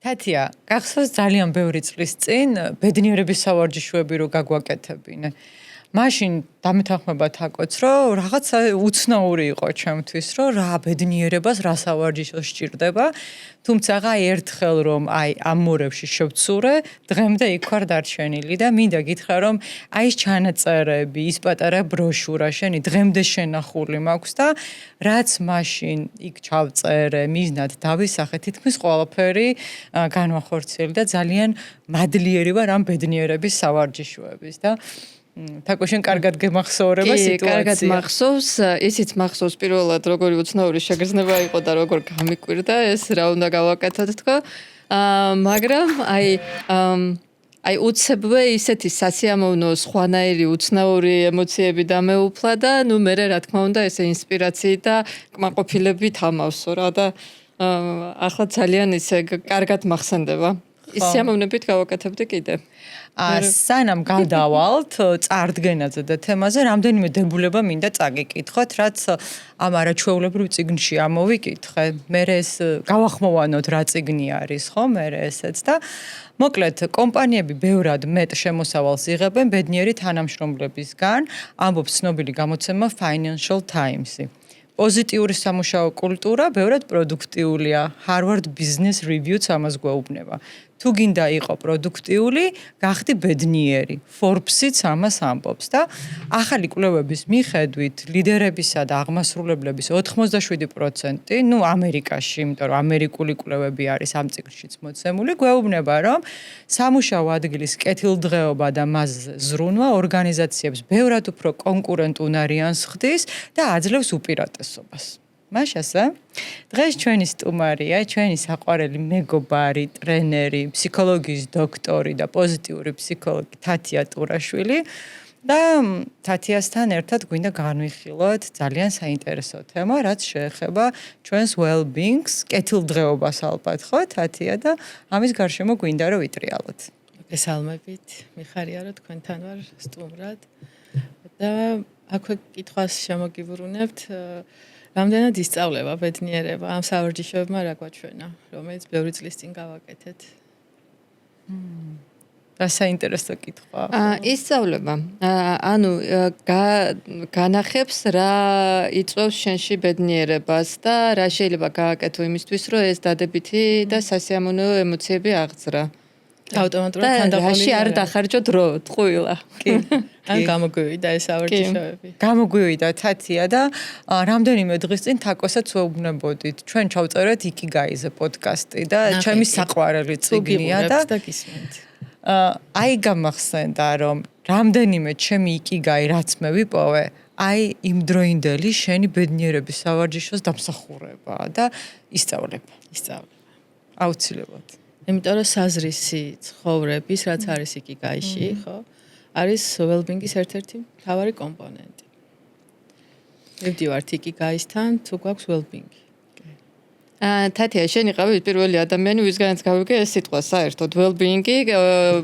თათია, გახსოვს ძალიან ბევრი წლის წინ ბედნიერების სავარჯიშოები რო გაგვაკეთებინე. მაშინ დამეთანხმება თაკოც, რომ რაღაცა უცნაური იყო ჩემთვის, რომ რა ბედნიერებას რა სავარჯიშო სჭირდება, თუმცა ერთხელ რომ ამ მორევში შევცურე, დღემდე იქ ვარ დარჩენილი და მინდა გითხრა, რომ ის ჩანაწერები, ის პატარა ბროშურა შენი დღემდე შენახული მაქვს და რაც მაშინ იქ ჩავწერე, მიზნად დავისახე, თითქმის ყველაფერი განვახორციელე და ძალიან მადლიერი ვარ ამ ბედნიერების სავარჯიშოების და თაკოშენ კარგად გემახსოვრება სიტუაცია. კარგად მახსოვს, ისიც მახსოვს პირველად როგორი უცნაური შეგრძნება იყო და როგორ გამიკვირდა ეს რა უნდა გავაკეთოთ თქო. მაგრამ უცებვე ისეთი სასიამოვნო სხვანაირი უცნაური ემოციები დამეუფლა და მე რა თქმა უნდა ესე ინსპირაციით და კმაყოფილებით ამავსო რა და ახლა ძალიან ისე კარგად მახსენდება. ის სიამოვნებით გავაკეთებდი კიდე. სანამ გადავალთ წარდგენაზე და თემაზე, რამდენიმე დებულება მინდა წაგიკითხოთ, რაც ამ არაჩვეულებრივ წიგნში ამოვიკითხე. მე ეს გავახმოვანოთ რა წიგნი არის, ხო? მე ესეც და მოკლედ კომპანიები ბევრად მეტ შემოსავალს იღებენ ბედნიერი თანამშრომლებისგან, ამბობს ცნობილი გამოცემა Financial Times-ი. პოზიტიური სამუშაო კულტურა ბევრად პროდუქტიულია. Harvard Business Review-ც ამას გვეუბნება. თუ გინდა იყო პროდუქტიული, გახდი ბედნიერი. Forbes-იც ამას ამბობს და ახალი კვლევების მიხედვით ლიდერებისა და აღმასრულებლების 87%, ამერიკაში, იმიტომ რომ ამერიკული კვლევები არის ამ წიგნშიც მოცემული, გვეუბნება, რომ სამუშაო ადგილის კეთილდღეობა და მასზე ზრუნვა ორგანიზაციებს ბევრად უფრო კონკურენტუნარიანს ხდის და აძლევს უპირატესობას. მაშასა, დღეს ჩვენი სტუმარია, ჩვენი საყვარელი მეგობარი, ტრენერი, ფსიქოლოგიის დოქტორი და პოზიტიური ფსიქოლოგი თათია ტურაშვილი და თათიასთან ერთად გვინდა განვიხილოთ ძალიან საინტერესო თემა, რაც შეეხება ჩვენს well-being-ს, კეთილდღეობას ალბათ, ხო, თათია და ამის გარშემო გვინდა რომ ვიტრიალოთ. გესალმებით, მიხარია რომ თქვენთან ვარ სტუმრად და აქვე კითხვას შემოგიბრუნებთ რამდენად ისწავლება ბედნიერება ამ სავარჯიშოებმა რა გვაჩვენა, რომელიც ბევრი წლის წინ გავაკეთეთ. რა საინტერესო კითხვა. ისწავლება. განახებს რა იწვევს შენში ბედნიერებას და რა შეიძლება გააკეთო იმისთვის, რომ ეს დადებითი და სასიამოვნო ემოციები აღძრა. ავტომატურად თანდაყოლი არ დახარჯო დრო, ტყუილა. კი. ან გამოგვივიდა ეს სავარჯიშოები. გამოგვივიდა თათია და რამდენიმე დღის წინ თაკოსაც ვეუბნებოდით. ჩვენ ჩავწერეთ იკიგაიზე პოდკასტი და ჩემი საყვარელი წიგნია და გისმენთ. გამახსენდა რომ რამდენიმე ჩემი იკიგაი რაც მე ვიპოვე, იმდროინდელი შენი ბედნიერების სავარჯიშოს დამსახურებაა და ისწავლება. აუცილებლად. იმიტომ რომ საზრისი ცხოვრების, რაც არის იკიგაიში, ხო? არის well-being-ის ერთ-ერთი მთავარი კომპონენტი. მივდივართ იკიგაისთან, თუ გვაქვს well-being. თათია, შენ იყავი პირველი ადამიანი, ვისგანაც გავიგე ეს სიტყვა საერთოდ well-being-ი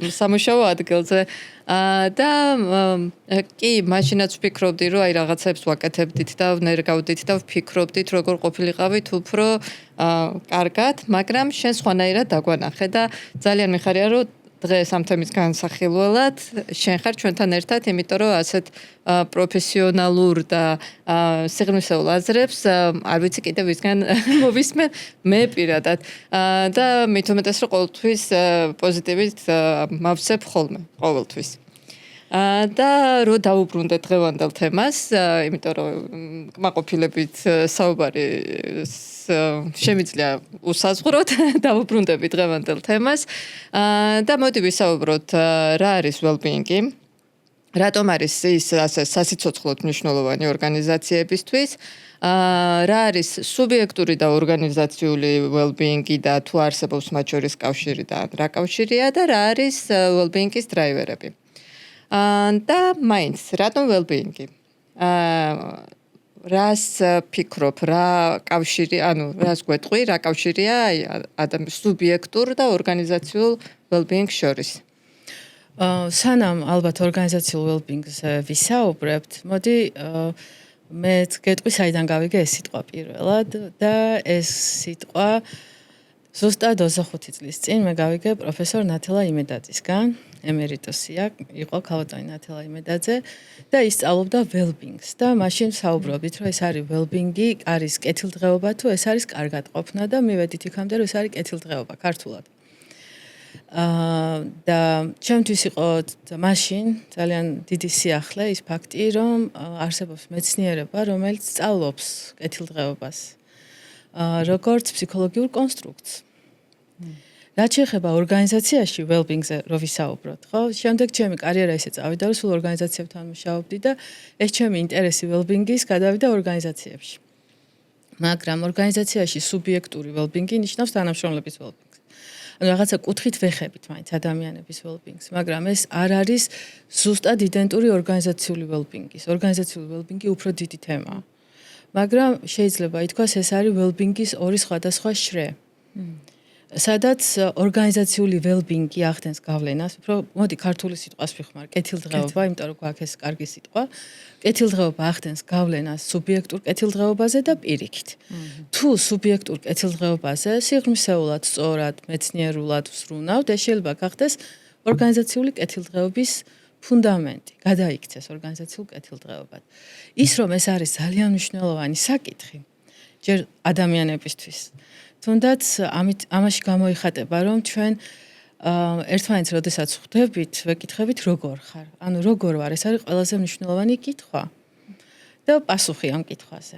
სამუშაო ადგილზე და კი, მაშინაც ვფიქრობდი, რომ რაღაცებს ვაკეთებდით და ვნერგავდით და ვფიქრობდით, როგორ ყოფილიყავით უფრო კარგად, მაგრამ შენ სხვანაირად დაგვანახე და ძალიან მიხარია, რომ დღეს ამ თემის განსახილველად შენ ხარ ჩვენთან ერთად, იმიტომ რომ ასეთ პროფესიონალურ და სიღრმისეულ აზრებს არ ვიცი კიდე ვისგან მოვისმენ მე პირადად და მით უმეტეს რომ ყოველთვის პოზიტივით მავსებ ხოლმე ყოველთვის. და რო დავუბრუნდეთ დღევანდელ თემას, იმიტომ რომ კმაყოფილებით საუბარი შემიძლია უსაზღვროთ, დავუბრუნდებით დღევანდელ თემას და მოდი ვისაუბროთ რა არის well-being-ი, რატომ არის ის ასე სასიცოცხლოდ მნიშვნელოვანი ორგანიზაციებისთვის, რა არის სუბიექტური და ორგანიზაციული well-being-ი და თუ არსებობს მათ შორის კავშირი და რა კავშირია და რა არის well-being-ის დრაივერები. და მაინც რატომ well-being-ი? რას ფიქრობ, რა კავშირი, რას გვეტყვი, რა კავშირია სუბიექტურ და ორგანიზაციულ well-being-ს შორის? სანამ ალბათ ორგანიზაციულ well-being-ზე ვისაუბრებთ, მოდი მეც გეტყვი საიდან გავიგე ეს სიტყვა პირველად და ეს სიტყვა ზუსტად 25 წლის წინ მე გავიგე პროფესორ ნათელა იმედაძისგან, ემერიტოსია, იყო ქალბატონი ნათელა იმედაძე და ის სწავლობდა well-being-ს და მაშინ საუბრობდით, რომ ეს არის well-being-ი, არის კეთილდღეობა თუ ეს არის კარგად ყოფნა და მივედით იქამდე, რომ ეს არის კეთილდღეობა ქართულად. და ჩემთვის იყო მაშინ ძალიან დიდი სიახლე ის ფაქტი, რომ არსებობს მეცნიერება, რომელიც სწავლობს კეთილდღეობას. როგორც ფსიქოლოგიურ კონსტრუქტს. რაც შეეხება ორგანიზაციაში well-being-ზე რო ვისაუბროთ, ხო? შემდეგ ჩემი კარიერა ისე წავიდა, რომ სულ ორგანიზაციებთან მუშაობდი და ეს ჩემი ინტერესი well-being-ის გადავიდა ორგანიზაციებში. მაგრამ ორგანიზაციაში სუბიექტური well-being-ი ნიშნავს თანამშრომლების well-being-ს. ანუ რაღაცა კუთხით ვეხებით მაინც ადამიანების well-being-ს, მაგრამ ეს არ არის ზუსტად იდენტური ორგანიზაციული well-being-ის. ორგანიზაციული well-being-ი უფრო დიდი თემაა. მაგრამ შეიძლება ითქვას ეს არის well-being-ის ორი სხვადასხვა შრე. სადაც ორგანიზაციული well-being-ი ახდენს გავლენას, უფრო მოდი ქართული სიტყვას ვიხმარ, კეთილდღეობა, იმიტომ რომ გვაქვს ეს კარგი სიტყვა. კეთილდღეობა ახდენს გავლენას სუბიექტურ კეთილდღეობაზე და პირიქით. თუ სუბიექტურ კეთილდღეობაზე სიღრმისეულად, სწორად, მეცნიერულად ვსრუნავთ, ეს შეიძლება გახდეს ორგანიზაციული კეთილდღეობის ფუნდამენტი, გადაიქცეს ორგანიზაციულ კეთილდღეობად. ის რომ ეს არის ძალიან მნიშვნელოვანი საკითხი, ჯერ ადამიანებისთვის. თუნდაც ამაში გამოიხატება, რომ ჩვენ ერთმანეთს როდესაც ხვდებით, ვეკითხებით როგორ ხარ. ანუ როგორ ვარ, ეს არის ყველაზე მნიშვნელოვანი კითხვა. და პასუხი ამ კითხვაზე.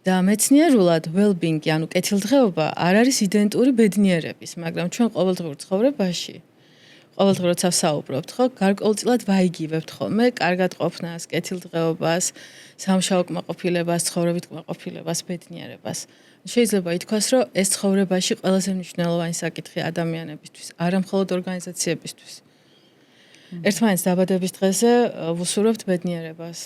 და მეცნიერულად well-being-ი, ანუ კეთილდღეობა არ არის იდენტური ბედნიერების, მაგრამ ჩვენ ყოველდღიურ ცხოვრებაში ყოველდღე როცა ვსაუბრობთ, ხო, გარკვეულწილად ვაიგივებთ ხოლმე კარგად ყოფნას, კეთილდღეობას, სამშაო კმაყოფილებას, ცხოვრებით კმაყოფილებას, ბედნიერებას. შეიძლება ითქვას, რომ ეს ცხოვრებაში ყველაზე მნიშვნელოვანი საკითხი ადამიანებისთვის, არა მხოლოდ ორგანიზაციებისთვის. ერთმანეთს დაბადების დღეზე ვუსურვებთ ბედნიერებას.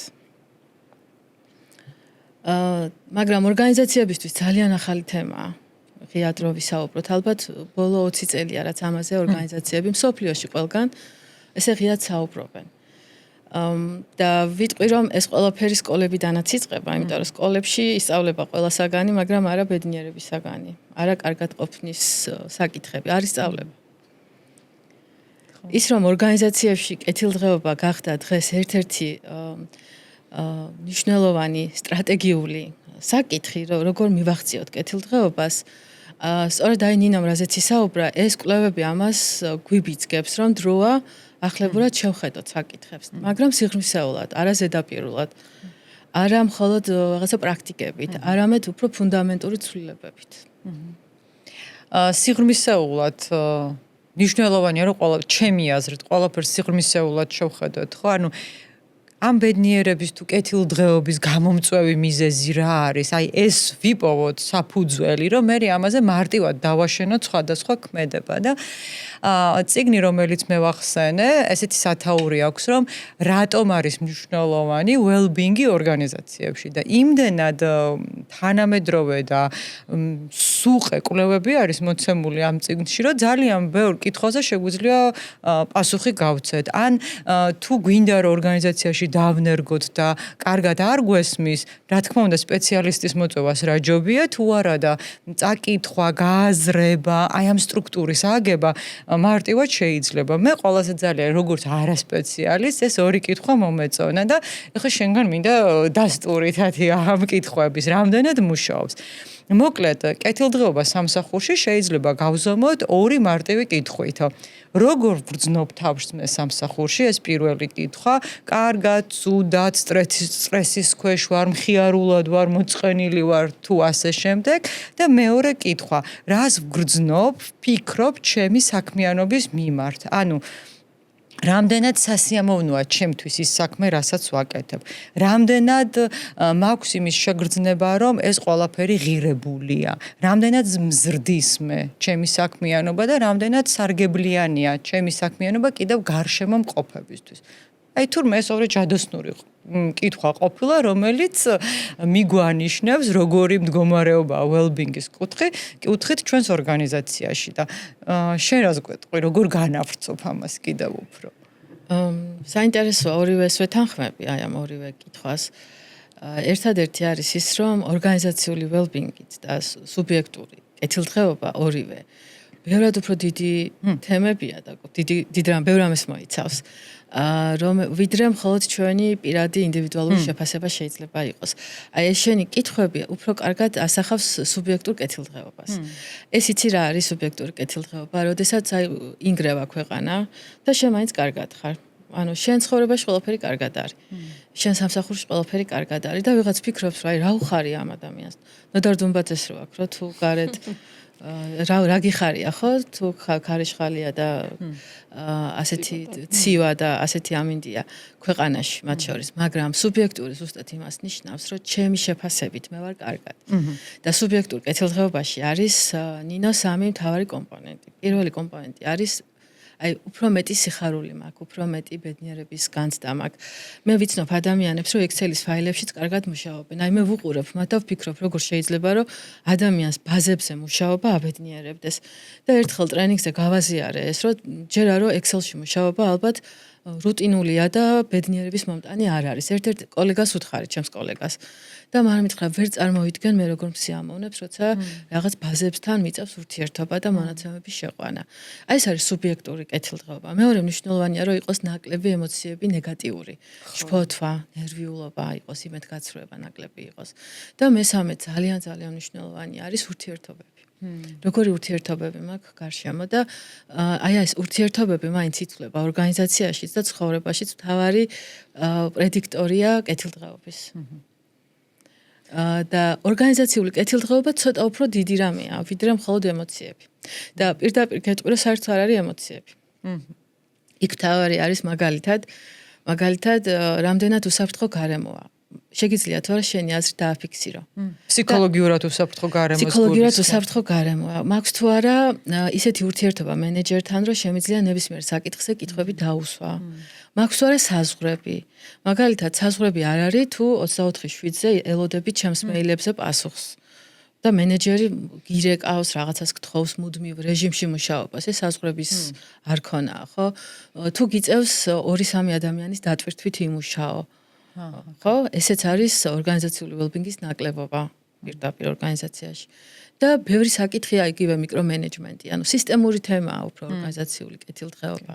მაგრამ ორგანიზაციებისთვის ძალიან ახალი თემაა. ღიად რო ვისაუბროთ, ალბათ ბოლო 20 წელია, რაც ამაზე ორგანიზაციები მსოფლიოში ყველგან ესე ღიად საუბრობენ. და ვიტყვი, რომ ეს ყველაფერი სკოლებიდანაც იწყება, იმიტომ რომ სკოლებში ისწავლება ყველა საგანი, მაგრამ არა ბედნიერების საგანი, არა კარგად ყოფნის საკითხები, არ ისწავლება. ის რომ ორგანიზაციებში კეთილდღეობა გახდა დღეს ერთ-ერთი მნიშვნელოვანი სტრატეგიული საკითხი, როგორ მივახციოთ კეთილდღეობას, სწორედ აი ნინომ რაზეც ისაუბრა, ეს კვლევები ამას გვიბიძგებს, რომ დროა ახლებურად შევხედოთ საკითხებს, მაგრამ სიღრმისეულად, არა ზედაპირულად, არა მხოლოდ რაღაცა პრაქტიკებით, არამედ უფრო ფუნდამენტური ცვლილებებით. სიღრმისეულად მნიშვნელოვანია, რომ ჩემი აზრით, ყველაფერს სიღრმისეულად შევხედოთ, ხო? ანუ ამ ბედნიერების თუ კეთილდღეობის გამომწვევი მიზეზი რა არის? აი ეს ვიპოვოთ საფუძველი, რომ მე ამაზე მარტივად დავაშენოთ სხვადასხვა ქმედება და წიგნი, რომელიც მე ვახსენე, ესეთი სათაური აქვს, რომ რატომ არის მნიშვნელოვანი well-being-ი ორგანიზაციებში და იმდენად თანამედროვე და სუყე კვლევები არის მოცემული ამ წიგნში, რომ ძალიან ბევრ კითხვაზე შეგვიძლია პასუხი გავცეთ. ან თუ გვინდა რომ ორგანიზაციაში დავნერგოთ და კარგად არ გვესმის, რა თქმა უნდა სპეციალისტის მოწვევას რა ჯობია, თუ არა და წაკითხვა, გააზრება, აი ამ სტრუქტურის აგება მარტივად შეიძლება. მე ყველაზე ძალიან როგორც არასპეციალისტ ეს ორი კითხვა მომეწონა და ეხლა შენგან მინდა დასტურითათი ამ კითხვების რამდენად მუშაობს. მოკლედ, კეთილდღეობა სამსახურში შეიძლება გავზომოთ ორი მარტივი კითხვით. როგორ ვგრძნობ თავს მე სამსახურში? ეს პირველი კითხვა. კარგად, ცუდად, სტრესის ქვეშ ვარ, მხიარულად ვარ, მოწყენილი ვარ თუ ასე შემდეგ. და მეორე კითხვა. რას ვგრძნობ, ვფიქრობ ჩემი საქმიანობის მიმართ? ანუ რამდენად სასიამოვნოა ჩემთვის ის საქმე, რასაც ვაკეთებ. რამდენად მაქვს იმის შეგრძნება, რომ ეს ყველაფერი ღირებულია. რამდენად მზრდის მე ჩემი საქმიანობა და რამდენად სარგებლიანია ჩემი საქმიანობა კიდევ გარშემო მყოფებისთვის. აი თურმე ეს ორი ჯადოსნური კითხვა ყოფილა, რომელიც მიგვანიშნებს, როგორი მდგომარეობაა well-being-ის კუთხით ჩვენს ორგანიზაციაში და შენ რას გვეტყვი, როგორ განავრცობ ამას კიდევ უფრო? საინტერესოა ორივეს ვეთანხმები, აი ამ ორივე კითხვას. ერთადერთი არის ის, რომ ორგანიზაციული well-being-ით და სუბიექტური კეთილდღეობა ორივე ბევრად უფრო დიდი თემებია და დიდ რამეს მოიცავს. რომ ვიდრე მხოლოდ ჩვენი პირადი ინდივიდუალური შეფასება შეიძლება იყოს. აი ეს შენი კითხვები უფრო კარგად ასახავს სუბიექტურ კეთილდღეობას. ეს იცი რა არის სუბიექტური კეთილდღეობა, როდესაც აი ინგრევა ქვეყანა და შენ მაინც კარგად ხარ. ანუ შენ ცხოვრებაში ყველაფერი კარგად არის. შენ სამსახურში ყველაფერი კარგად არის და ვიღაც ფიქრობს, რა რა უხარი ამ ადამიანს. ნოდარდუნბაძეს რო აქვს, რო თუ გარეთ რა გიხარია ხო? თუ ქარიშხალია და ასეთი ცივა და ასეთი ამინდია ქვეყანაში მათ შორის, მაგრამ სუბიექტური ზუსტად იმას ნიშნავს, რომ ჩემი შეფასებით მე ვარ კარგად. და სუბიექტურ კეთილდღეობაში არის ნინო სამი მთავარი კომპონენტი. პირველი კომპონენტი არის აი უფრო მეტი სიხარული მაქვს, უფრო მეტი ბედნიერების განცდა მაქვს. მე ვიცნობ ადამიანებს, რომ Excel-ის ფაილებშიც კარგად მუშაობენ. აი მე ვუყურებ მათ და ვფიქრობ, როგორ შეიძლება, რომ ადამიანს ბაზებზე მუშაობა აბედნიერებდეს. და ერთხელ ტრენინგზე გავაზიარე ეს, რომ ჯერა რომ Excel-ში მუშაობა ალბათ რუტინულია და ბედნიერების მომტანი არ არის. ერთ-ერთ კოლეგას უთხარი, ჩემს კოლეგას. და მან მითხრა, ვერ წარმოიდგენ მე როგორ მსიამოვნებს, როცა რაღაც ბაზებთან მიწევს ურთიერთობა და მონაცემების შეყვანა. აი ეს არის სუბიექტური კეთილდღეობა. მეორე მნიშვნელოვანია, რომ იყოს ნაკლები ემოციები ნეგატიური. შფოთვა, ნერვიულობა იყოს, იმედგაცრუება ნაკლები იყოს. და მესამე ძალიან მნიშვნელოვანი არის ურთიერთობები. როგორი ურთიერთობები მაქვს გარშემო და აი ეს ურთიერთობები მაინც იცვლება ორგანიზაციაშიც და ცხოვრებაშიც მთავარი პრედიქტორია კეთილდღეობის. და ორგანიზაციული კეთილდღეობა ცოტა უფრო დიდი რამეა, ვიდრე მხოლოდ ემოციები. და პირდაპირ გეტყვი, რომ საერთოდ არ არის ემოციები. იქ მთავარი არის მაგალითად რამდენად უსაფრთხო გარემოა. შეგიძლიათ თორე შენი აზრით დააფიქსირო. ფსიქოლოგიურად უსაფრთხო გარემოს. ფსიქოლოგიურად უსაფრთხო გარემოა. მაქვს თუ არა ისეთი ურთიერთობა მენეჯერთან, რომ შემიძლია ნებისმიერ საკითხზე კითხვები დაუსვა. მაქვს თუ არა საზღვრები. მაგალითად, საზღვრები არ არის თუ 24/7-ზე ელოდები ჩემს მეილებზე პასუხს. და მენეჯერი გირეკავს, რაღაცას გთხოვს მუდმივ რეჟიმში მუშაობას. ეს საზღვრების არ ქონაა, ხო? თუ გიწევს 2-3 ადამიანის დატვირთვით იმუშაო. ხო, ესეც არის ორგანიზაციული well-being-ის ნაკლებობა პირდაპირ ორგანიზაციაში. და ბევრი საკითხია იგივე მიკრომენეჯმენტი, ანუ სისტემური თემაა უფრო ორგანიზაციული კეთილდღეობა,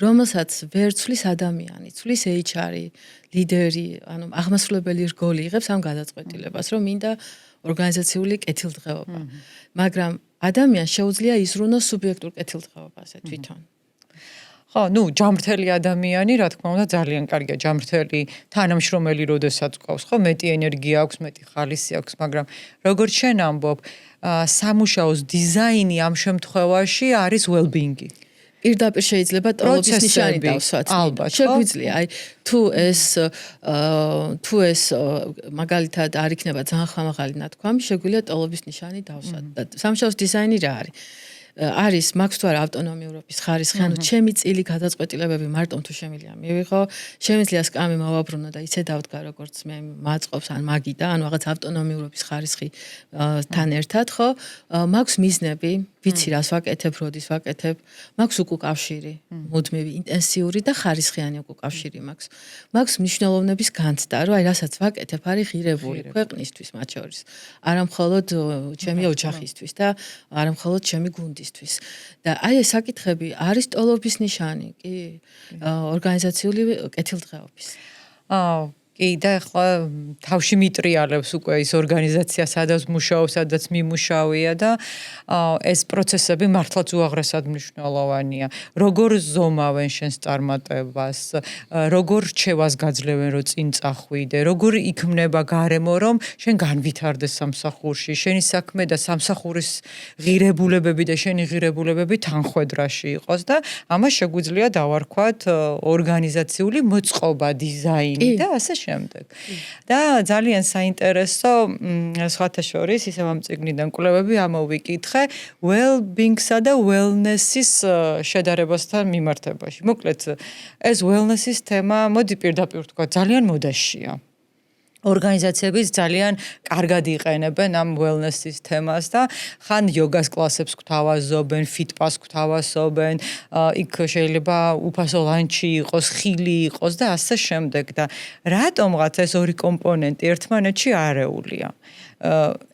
რომელსაც ვერ ცვლის ადამიანი, ცვლის HR-ი, ლიდერი, ანუ აღმასრულებელი რგოლი იღებს ამ გადაწყვეტილებას, რომ მინდა ორგანიზაციული კეთილდღეობა. მაგრამ ადამიანს შეუძლია იზრუნოს სუბიექტურ კეთილდღეობაზე თვითონ. ხო, ჯამრთელი ადამიანი, რა თქმა უნდა, ძალიან კარგია ჯამრთელი თანამშრომელი, როდესაც გვყავს, ხო, მეტი ენერგია აქვს, მეტი ხალისი აქვს, მაგრამ როგორც შენ ამბობ, სამუშაოს დიზაინი ამ შემთხვევაში არის well-being-ი. პირდაპირ შეიძლება ტოლობის ნიშანი დავსვათ. ალბათ, შეგვიძლია, აი თუ ეს მაგალითად არ იქნება ძალიან ხამაღალი ნათქვამი, შეგვიძლია ტოლობის ნიშანი დავსვათ. და სამუშაოს დიზაინი რა არის? არის მაქვს თუ არა ავტონომიურობის ხარისხი, ანუ ჩემი წილი გადაწყვეტილებები მარტომ თუ შემიძლია მივიღო, შემიძლია სკამი მოვაბრუნო და ისე დავდგა, როგორც მე მაწყობს ან მაგიდა, ანუ რაღაც ავტონომიურობის ხარისხი თან ერთად, ხო? მაქვს მიზნები, ვიცი რას ვაკეთებ, როდის ვაკეთებ, მაქვს უკავშირი, მუდმივი, ინტენსიური და ხარისხიანი უკავშირი მაქვს. მაქვს მნიშვნელოვნების განცდა, რომ აი რასაც ვაკეთებ, არის ღირებული ქვეყნისთვის მათ შორის. არა მხოლოდ ჩემი ოჯახისთვის და არა მხოლოდ ჩემი გუნდისთვის. და აი ეს საკითხები არის ტოლობის ნიშანი, კი, ორგანიზაციული კეთილდღეობის. კი, და ახლა თავში მიტრიალებს უკვე ის ორგანიზაცია, სადაც მუშაობს, სადაც მიმუშავია და ეს პროცესები მართლაც უაღრესად მნიშვნელოვანია. როგორ ზომავენ შენს წარმატებას, როგორ რჩევას გაძლევენ, რომ წინ წახვიდე, როგორ იქმნება გარემო, რომ შენ განვითარდეს სამსახურში, შენი საქმე და სამსახურის ღირებულებები და შენი ღირებულებები თანხვედრაში იყოს და ამას შეგვიძლია დავარქვათ ორგანიზაციული მოწყობა, დიზაინი და ასე შემდეგ. და ძალიან საინტერესო სხვათა შორის ისევ ამ წიგნიდან კვლევები ამოვიკითხე well-being-სა და wellness-ის შედარებასთან მიმართებაში. მოკლედ ეს wellness-ის თემა, მოდი პირდაპირ ვთქვა, ძალიან მოდაშია. ორგანიზაციებიც ძალიან კარგად იყენებენ ამ wellness-ის თემას და ხან იოგას კლასებს გვთავაზობენ, ფიტპას გვთავაზობენ, იქ შეიძლება უფასო ლანჩი იყოს, ხილი იყოს და ასე შემდეგ და რატომღაც ეს ორი კომპონენტი ერთმანეთში არეულია.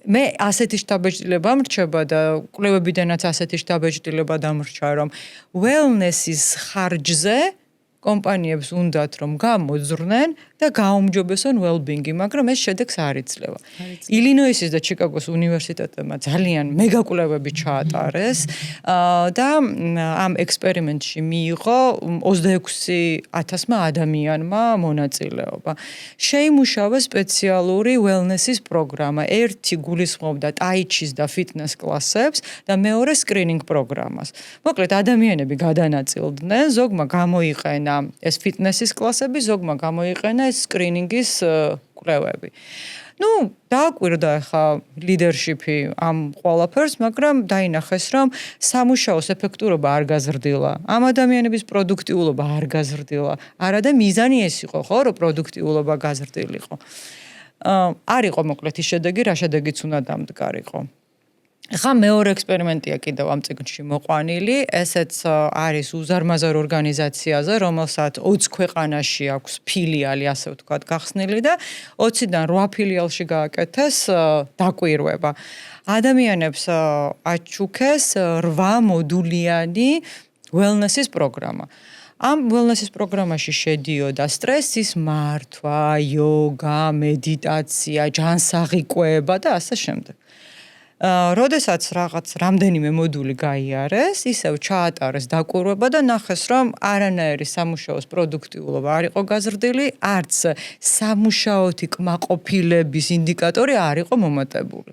მე ასეთი შთაბეჭდილება მრჩება და კვლევებიდანაც ასეთი შთაბეჭდილება დამრჩა, რომ wellness-ის ხარჯზე კომპანიებს უნდათ რომ გამოძრნენ და გაუმჯობესონ well-being-ი, მაგრამ ეს შედეგს არ იძლევა. ილინოისის და ჩიკაგოს უნივერსიტეტებმა ძალიან მეგა კვლევები ჩაატარეს და ამ ექსპერიმენტში მიიღო 26,000 ადამიანმა მონაწილეობა. შეიმუშავა სპეციალური wellness-ის პროგრამა. ერთი გულისხმობდა ტაიჩის და ფიტნეს კლასებს და მეორე სკრინინგ პროგრამას. მოკლედ ადამიანები გადანაწილდნენ, ზოგმა გამოიყენა ეს ფიტნესის კლასები, ზოგმა გამოიყენა ეს სკრინინგის კვლევები. დააკვირდა ახლა ლიდერშიპი ამ ყველაფერს, მაგრამ დაინახეს, რომ სამუშაოს ეფექტურობა არ გაზრდილა. ამ ადამიანების პროდუქტიულობა არ გაზრდილა. არადა მიზანი ეს იყო, ხო, რომ პროდუქტიულობა გაზრდილიყო. არ იყო მოკლედ ის შედეგი, რა შედეგიც უნდა დამდგარიყო. ხა მეორე ექსპერიმენტია კიდევ ამ წიგნში მოყვანილი, ესეც არის უზარმაზარ ორგანიზაციაზე, რომელსაც 20 ქვეყანაში აქვს ფილიალი, ასე ვთქვათ, გახსნილი და 20-დან 8 ფილიალში გააკეთეს დაკვირვება. ადამიანებს აჩუქეს 8 მოდულიანი wellness-ის პროგრამა. ამ wellness-ის პროგრამაში შედიოდა სტრესის მართვა, იოგა, მედიტაცია, ჯანსაღი კვება და ასე შემდეგ. როდესაც რაღაც რამდენიმე მოდული გაიარეს, ისევ ჩაატარეს დაკვირვება და ნახეს, რომ არანაირი სამუშაოს პროდუქტიულობა არ იყო გაზრდილი, არც სამუშაოთი კმაყოფილების ინდიკატორი არ იყო მომატებული.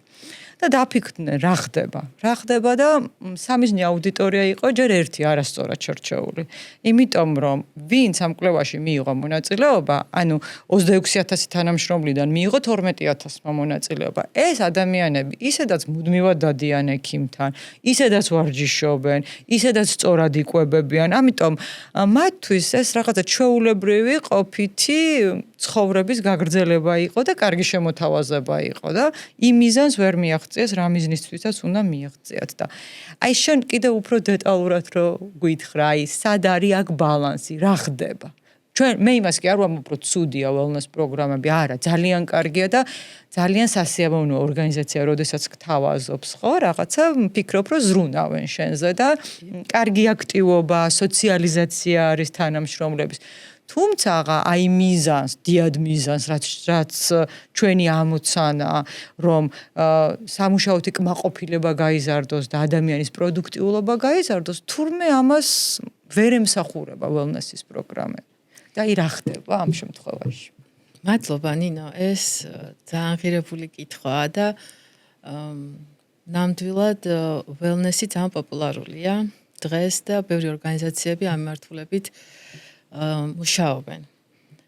და დაფიქრდნენ, რა ხდება. რა ხდება და სამიზნე აუდიტორია იყო ჯერ ერთი არასწორად შერჩეული. იმიტომ რომ ვინც ამ კვლევაში მიიღო მონაწილეობა, ანუ 26,000 თანამშრომლიდან მიიღო 12,000 მონაწილეობა. ეს ადამიანები ისედაც მუდმივად დადიან ექიმთან, ისედაც ვარჯიშობენ, ისედაც სწორად იკვებებიან. ამიტომ მათთვის ეს რაღაცა ჩვეულებრივი ყოფითი ცხოვრების გაგრძელება იყო და კარგი შემოთავაზება იყო და იმ მიზანს ვერ მიაღწიეს, რა მიზნისთვისაც უნდა მიაღწიათ და აი შენ კიდევ უფრო დეტალურად რო გითხრა, აი სად არის აქ ბალანსი, რა ხდება? მე იმას კი არ ვამბობ, რომ ცუდია wellness პროგრამები, არა, ძალიან კარგია და ძალიან სასიამოვნო ორგანიზაცია, როდესაც გთავაზობს, ხო, რაღაცა ვფიქრობ, რომ ზრუნავენ შენზე და კარგი აქტივობა, სოციალიზაცია არის თანამშრომლების. თუმცა აი მიზანს, დიად მიზანს, რაც ჩვენი ამოცანა, რომ სამუშაოთი კმაყოფილება გაიზარდოს და ადამიანის პროდუქტიულობა გაიზარდოს, თურმე ამას ვერ ემსახურება wellness-ის პროგრამები. და აი რა ხდება ამ შემთხვევაში? მადლობა ნინო, ეს ძალიან ღირებული კითხვაა და ნამდვილად wellness-ი ძალიან პოპულარულია დღეს და ბევრი ორგანიზაციები ამ მიმართულებით მუშაობენ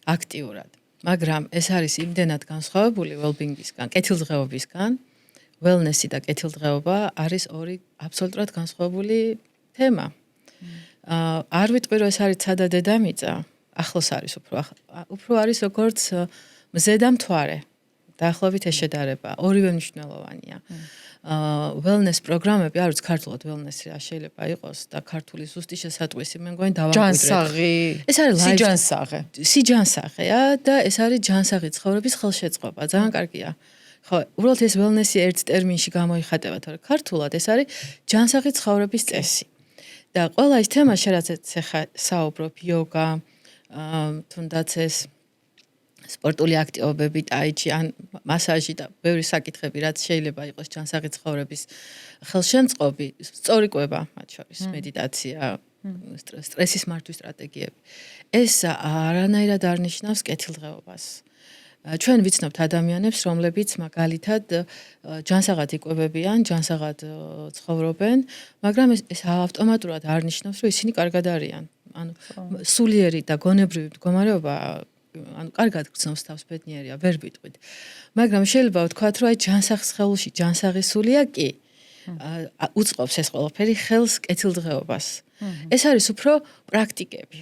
აქტიურად. მაგრამ ეს არის იმდენად განსხვავებული well-being-ისგან, კეთილდღეობისგან. wellness-ი და კეთილდღეობა არის ორი აბსოლუტურად განსხვავებული თემა. არ ვიტყვი, რომ ეს არის ცადა დედამიწა, ახლოს არის უფრო არის როგორც მზე და მთვარე. დაახლოებით ეს შედარება, ორივე მნიშვნელოვანია. wellness პროგრამები, არ ვიცი ქართულად wellness-ი რა შეიძლება იყოს და ქართული ზუსტი შესატყვისი მე მგონი დავამკვიდრეთ. ჯანსაღი. ეს არის სიჯანსაღე. სიჯანსაღეა და ეს არის ჯანსაღი ცხოვრების ხელშეწყობა. ძალიან კარგია. ხო, უბრალოდ ეს wellness-ი ერთ ტერმინში გამოიხატება, თორე ქართულად ეს არის ჯანსაღი ცხოვრების წესი. და ყველა ის თემა, რაც ახლა საუბრობ, იოგა, თუნდაც ეს სპორტული აქტივობები, ტაიჩი, ან მასაჟი და ბევრი საკითხები, რაც შეიძლება იყოს ჯანსაღი ცხოვრების ხელშემწყობი, სწორი კვება, მათ შორის მედიტაცია, სტრესის მართვის სტრატეგიები. ეს არანაირად არ ნიშნავს კეთილდღეობას. ჩვენ ვიცნობთ ადამიანებს, რომლებიც მაგალითად ჯანსაღად იკვებებიან, ჯანსაღად ცხოვრობენ, მაგრამ ეს ავტომატურად არ ნიშნავს, რომ ისინი კარგად არიან. ანუ სულიერი და გონებრივი მდგომარეობა ანუ კარგად გრძნობს თავს ბედნიერია, ვერ ვიტყვით. მაგრამ შეიძლება ვთქვათ, რომ აი ჯანსაღის ხელში, ჯანსაღი სულია კი უწყობს ეს ყველაფერი ხელს კეთილდღეობას. ეს არის უფრო პრაქტიკები.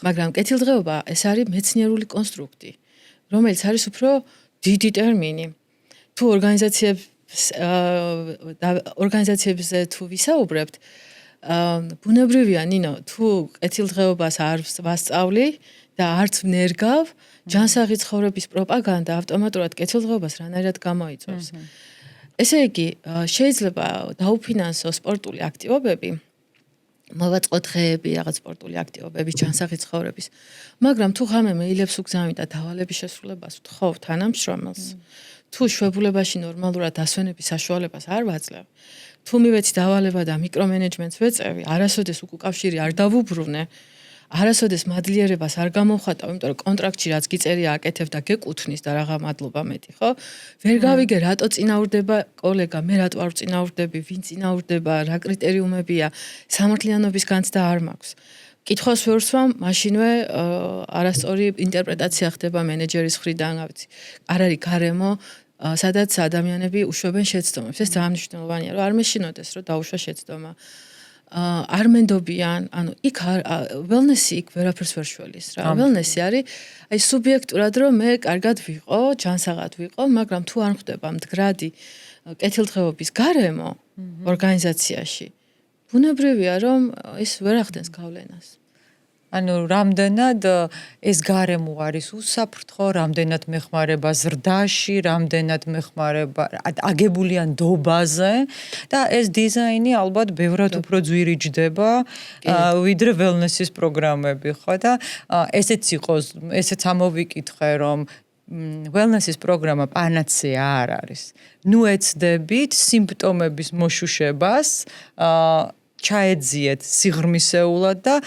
მაგრამ კეთილდღეობა ეს არის მეცნიერული კონსტრუქტი, რომელიც არის უფრო დიდი ტერმინი. თუ ორგანიზაციებზე თუ ვისაუბრებთ, ბუნებრივია, ნინო, თუ კეთილდღეობას არ ვასწავლი და არც ვნერგავ, ჯანსაღი ცხოვრების პროპაგანდა ავტომატურად კეთილდღეობას რანაირად გამოიწვევს. ესე იგი, შეიძლება დაუფინანსო სპორტული აქტივობები, მოვაწყოთ დღეები, რაღაც სპორტული აქტივობების ჯანსაღი ცხოვრების, მაგრამ თუ ღამე მეილებს უგზავნი და დავალების შესრულებას ვთხოვ თანამშრომელს, თუ შვებულებაში ნორმალურად დასვენების საშუალებას არ ვაძლევ, თუ მივეცი დავალება და მიკრომენეჯმენტს ვეწევი, არასოდეს უკავშირი არ დავუბრუნე, არასოდეს მადლიერებას არ გამოვხატავ, იმიტომ რომ კონტრაქტში რაც გიწერია აკეთებ და გეკუთვნის და რაღა მადლობა მეტი, ხო? ვერ გავიგე რატო წინაურდება კოლეგა, მე რატო არ წინაურდები, ვინ წინაურდება, რა კრიტერიუმებია, სამართლიანობის განცდა არ მაქვს. კითხვას ვერ ვსვამ, მაშინვე არასწორი ინტერპრეტაცია ხდება მენეჯერის მხრიდან, რა ვიცი. არ არის გარემო, სადაც ადამიანები უშვებენ შეცდომებს. ეს ძალიან მნიშვნელოვანია, რომ არ მეშინოდეს, რომ დაუშვა შეცდომა. არ მენდობიან, ანუ იქ wellness-ი იქ ვერაფერს ვერ შველის რა. wellness-ი არის აი სუბიექტურად რომ მე კარგად ვიყო, ჯანსაღად ვიყო, მაგრამ თუ არ ხდება მდგრადი კეთილდღეობის გარემო ორგანიზაციაში, ბუნებრივია რომ ის ვერ ახდენს გავლენას. ანუ რამდენად ეს გარემო არის უსაფრთხო, რამდენად მეხმარება ზრდაში, რამდენად მეხმარება აგებულია ნდობაზე და ეს დიზაინი ალბათ ბევრად უფრო ძვირიჯდება ვიდრე wellness-ის პროგრამები, ხო და ესეც ამოვიკითხე რომ wellness-ის პროგრამა პანაცეა არ არის. ნუ ეცდებით სიმპტომების მოშუშებას ჩაეძიეთ სიღრმისეულად და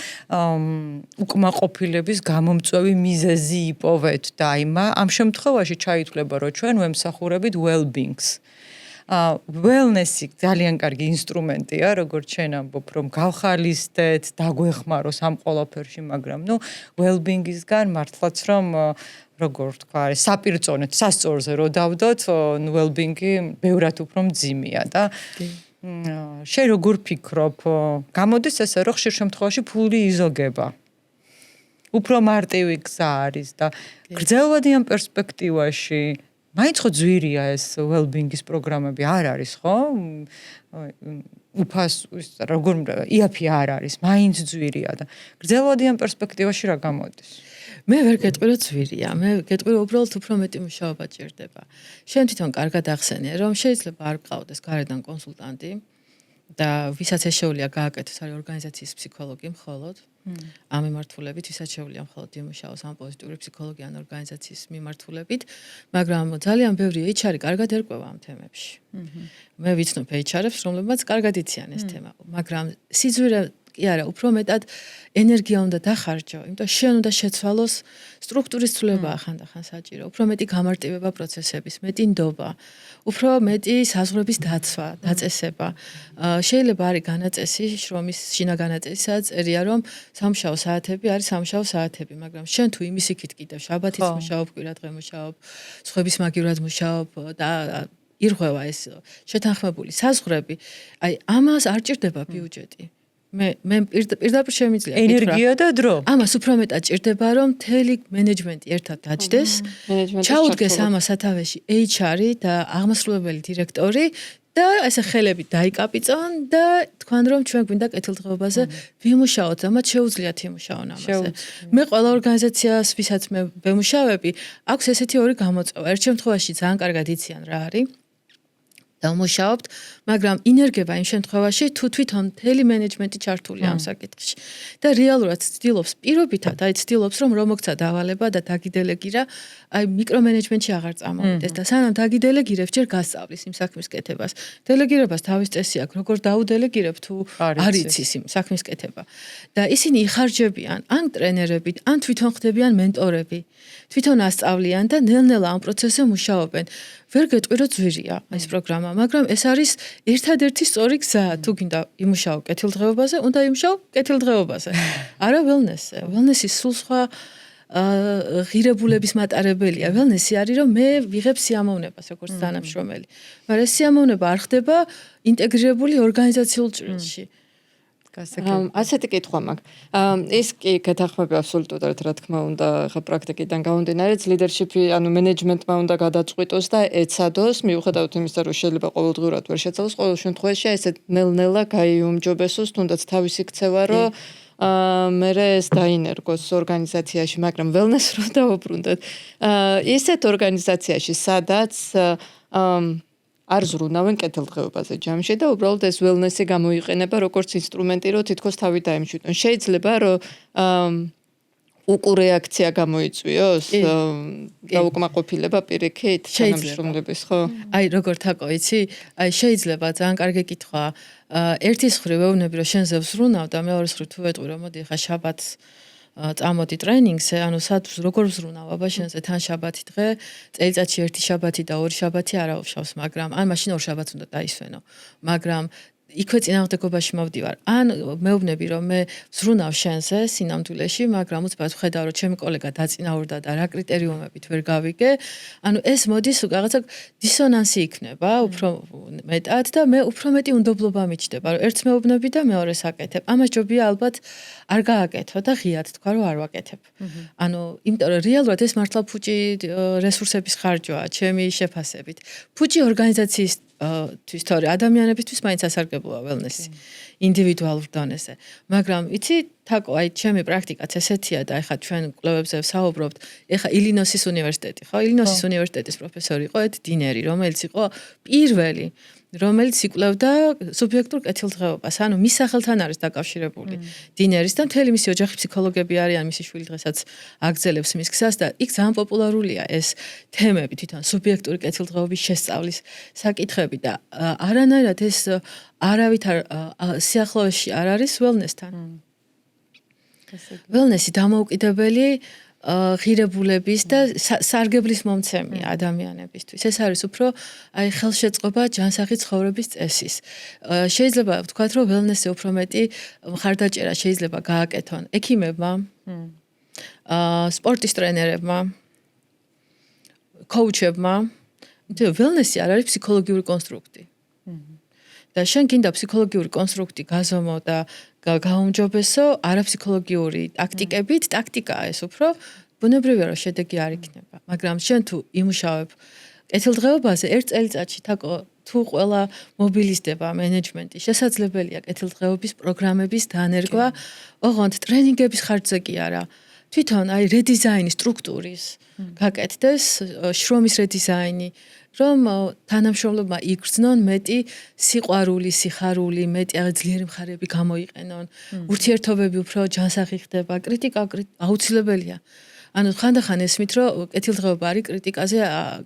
უკმაყოფილების გამომწვევი მიზეზი იპოვეთ და ამ შემთხვევაში ჩაითვლება რომ ჩვენ ვემსახურებით well-being-ს. wellness-ი ძალიან კარგი ინსტრუმენტია, როგორც ჩვენ ამბობ, რომ გავხალისდეთ, დაგვეხმაროს ამ ყველაფერში, მაგრამ well-being-ისგან მართლაც რომ როგორ თქვა, არის საპირწონეთ, სასწორზე რო დავდოთ, well-being-ი ბევრად უფრო მძიმეა და შენ როგორ ფიქრობ, გამოდის ესე რომ ხშირ შემთხვევაში ფული იზოგება. უფრო მარტივი გზა არის და გრძელვადიან პერსპექტივაში მაინც ხო ძვირია ეს well-being-ის პროგრამები არ არის, ხო? როგორ იაფი არ არის, მაინც ძვირია და გრძელვადიან პერსპექტივაში რა გამოდის? მე ვერ გეტყვი რომ ძვირია, მე გეტყვი რომ უბრალოდ უფრო მეტი მუშაობა ჭირდება. შენ თვითონ კარგად ახსენე, რომ შეიძლება არ გყავდეს გარედან კონსულტანტი და ვისაც ეს შეუძლია გააკეთოს არის ორგანიზაციის ფსიქოლოგი მხოლოდ. ამ მიმართულებით ვისაც შეუძლია მხოლოდ იმუშაოს ამ პოზიტიური ფსიქოლოგიან ორგანიზაციის მიმართულებით, მაგრამ ძალიან ბევრი HR-ი კარგად ერკვევა ამ თემებში. მე ვიცნობ HR-ებს, რომლებმაც კარგად იციან ეს თემა, მაგრამ სიძვირე კი არა, უფრო მეტად ენერგია უნდა დახარჯო, იმიტომ შენ უნდა შეცვალოს სტრუქტურის ცვლილებაა ხანდახან საჭირო, უფრო მეტი გამარტივება პროცესების, მეტი ნდობა, უფრო მეტი საზღვრების დაცვა, დაწესება. შეიძლება არის განაწესი, შრომის შინაგანაწესი, სადაც წერია, რომ სამუშაო საათები არის სამუშაო საათები, მაგრამ შენ თუ იმის იქით კიდევ შაბათიც მუშაობ, კვირადღე მუშაობ, სხვების მაგივრად მუშაობ და ირღვევა ეს შეთანხმებული საზღვრები, აი ამას არ ჭირდება ბიუჯეტი. მე პირდაპირ შემიძლია ენერგია და დრო. ამას უფრო მეტად ჭირდება, რომ მთელი მენეჯმენტი ერთად დაჯდეს, ჩაუდგეს ამას სათავეში HR-ი და აღმასრულებელი დირექტორი და ესე ხელები დაიკაპიწონ და თქვან რომ ჩვენ გვინდა კეთილდღეობაზე ვიმუშაოთ და მათ შეუძლიათ იმუშაონ ამაზე. მე ყველა ორგანიზაციას, ვისაც მე ვემუშავები, აქვს ესეთი ორი გამოწვევა. ერთ შემთხვევაში ძალიან კარგად იციან რა არის და მუშაობთ, მაგრამ ინერგება იმ შემთხვევაში თუ თვითონ მთელი მენეჯმენტი ჩართულია ამ საკითხში და რეალურად ცდილობს პირობითად, აი ცდილობს რომ მოგცა დავალება და დაგიდელეგირა, აი მიკრომენეჯმენტში აღარ წამოვიდეს და სანამ დაგიდელეგირებ, ჯერ გასწავლის იმ საქმის კეთებას. დელეგირებას თავის წესი აქვს, როგორ დაუდელეგირებ თუ არ იცის იმ საქმის კეთება. და ისინი იხარჯებიან ან ტრენერებით, ან თვითონ ხდებიან მენტორები. თვითონ ასწავლიან და ნელ-ნელა ამ პროცესზე მუშაობენ. ვერ გეტყვი რომ ძვირია ეს პროგრამა, მაგრამ ეს არის ერთადერთი სწორი გზა. თუ გინდა იმუშაო კეთილდღეობაზე, უნდა იმუშაო კეთილდღეობაზე. არა wellness-ზე. wellness-ი სულ სხვა ღირებულების მატარებელია. wellness-ი არის რომ მე ვიღებ სიამოვნებას როგორც თანამშრომელი. მაგრამ ეს სიამოვნება არ ხდება ინტეგრირებული ორგანიზაციულ ჭრილში. ასეთი კითხვა მაქვს. ეს კი გეთანხმება აბსოლუტურად, რა თქმა უნდა, ხა პრაქტიკიდან გამომდინარე, ლიდერშიპი, ანუ მენეჯმენტმა უნდა გადაწყვიტოს და ეცადოს, მიუხედავად იმისა, რომ შეიძლება ყოველდღურად ვერ შეძლოს, ყოველ შემთხვევაში ესეთ ნელ-ნელა გაიუმჯობესოს, თუნდაც თავისი ქცევა, რომ მერე ეს დაინერგოს ორგანიზაციაში, მაგრამ ველნეს რო დავუბრუნდეთ. ისეთ ორგანიზაციაში, სადაც არ ზრუნავენ კეთილდღეობაზე ჯამში და უბრალოდ ეს ველნესი გამოიყენება როგორც ინსტრუმენტი, რომ თითქოს თავი დაემშვიდონ. შეიძლება რომ უკურეაქცია გამოიწვიოს დაუკმაყოფილება პირიქით თანამშრომლების, ხო? აი როგორ თაკო იცი? აი შეიძლება ძალიან კარგი კითხვაა. ერთის მხრივ ვეუბნები რომ შენზე ვზრუნავ და მეორეს მხრივ თუ ვეტყვი რომ მოდი ხა შაბათს წამოდი ტრენინგზე, ანუ როგორ ვზრუნავ აბა შენზე თან შაბათი დღე, წელიწადში ერთი შაბათი და ორი შაბათი არა ვშავს, მაგრამ ან მაშინ ორ შაბათს უნდა დაისვენო. მაგრამ იქვე წინააღმდეგობაში მოვდივარ. ან მეუბნები რომ მე ვზრუნავ შენზე სინამდვილეში, მაგრამ უცბად ვხედავ რომ ჩემი კოლეგა დაწინაურდა და რა კრიტერიუმებით ვერ გავიგე. ანუ ეს მოდის რაღაცა დისონანსი იქნება უფრო მეტად და მე უფრო მეტი უნდობლობა მიჩნდება, რომ ერთს მეუბნები და მეორეს აკეთებ. ამას ჯობია ალბათ არ გააკეთო და ღიად თქვა რომ არ ვაკეთებ. ანუ იმიტომ რომ რეალურად ეს მართლა ფუჭი რესურსების ხარჯვაა, ჩემი შეფასებით. ფუჭი ორგანიზაციის თორე ადამიანებისთვის მაინც ასარგებლოა ველნესი ინდივიდუალურ დონეზე. მაგრამ იცი თაკო, აი ჩემი პრაქტიკაც ესეთია და ეხლა ჩვენ კვლევებზე ვსაუბრობთ. ეხლა ილინოსის უნივერსიტეტი, ხო? ილინოსის უნივერსიტეტის პროფესორი იყო ედ დინერი, რომელიც იყო პირველი რომელიც იკვლევდა სუბიექტურ კეთილდღეობას. ანუ მის სახელთან არის დაკავშირებული დინერის და მთელი მისი ოჯახი ფსიქოლოგები არიან, მისი შვილი დღესაც აგრძელებს მის გზას და იქ ძალიან პოპულარულია ეს თემები, თვითონ სუბიექტური კეთილდღეობის შესწავლის საკითხები და არანაირად ეს არავითარ სიახლოვეში არ არის ველნესთან. ველნესი დამოუკიდებელი ღირებულების და სარგებლის მომცემია ადამიანებისთვის. ეს არის უფრო აი ხელშეწყობა ჯანსაღი ცხოვრების წესის. შეიძლება ვთქვათ, რომ ველნესი უფრო მეტი მხარდაჭერა შეიძლება გააკეთონ ექიმებმა, სპორტის ტრენერებმა, კოუჩებმა. ველნესი არ არის ფსიქოლოგიური კონსტრუქტი. და შენ გინდა ფსიქოლოგიური კონსტრუქტი გაზომო და გაუმჯობესო არაფსიქოლოგიური ტაქტიკებით, ტაქტიკაა ეს უფრო ბუნებრივია რომ შედეგი არ იქნება. მაგრამ შენ თუ იმუშავებ კეთილდღეობაზე ერთ წელიწადში თაკო თუ ყველა მობილიზდება მენეჯმენტი, შესაძლებელია კეთილდღეობის პროგრამების დანერგვა, ოღონდ ტრენინგების ხარჯზე კი არა. თვითონ აი რედიზაინის სტრუქტურის გაკეთდეს, შრომის რედიზაინი, რომ თანამშრომლებმა იგრძნონ მეტი სიყვარული, სიხარული, მეტი ძლიერი მხარეები გამოიყენონ, ურთიერთობები უფრო ჯანსაღი ხდება, კრიტიკა აუცილებელია. ანუ ხანდახან ესმით, რომ კეთილდღეობა არის კრიტიკაზე,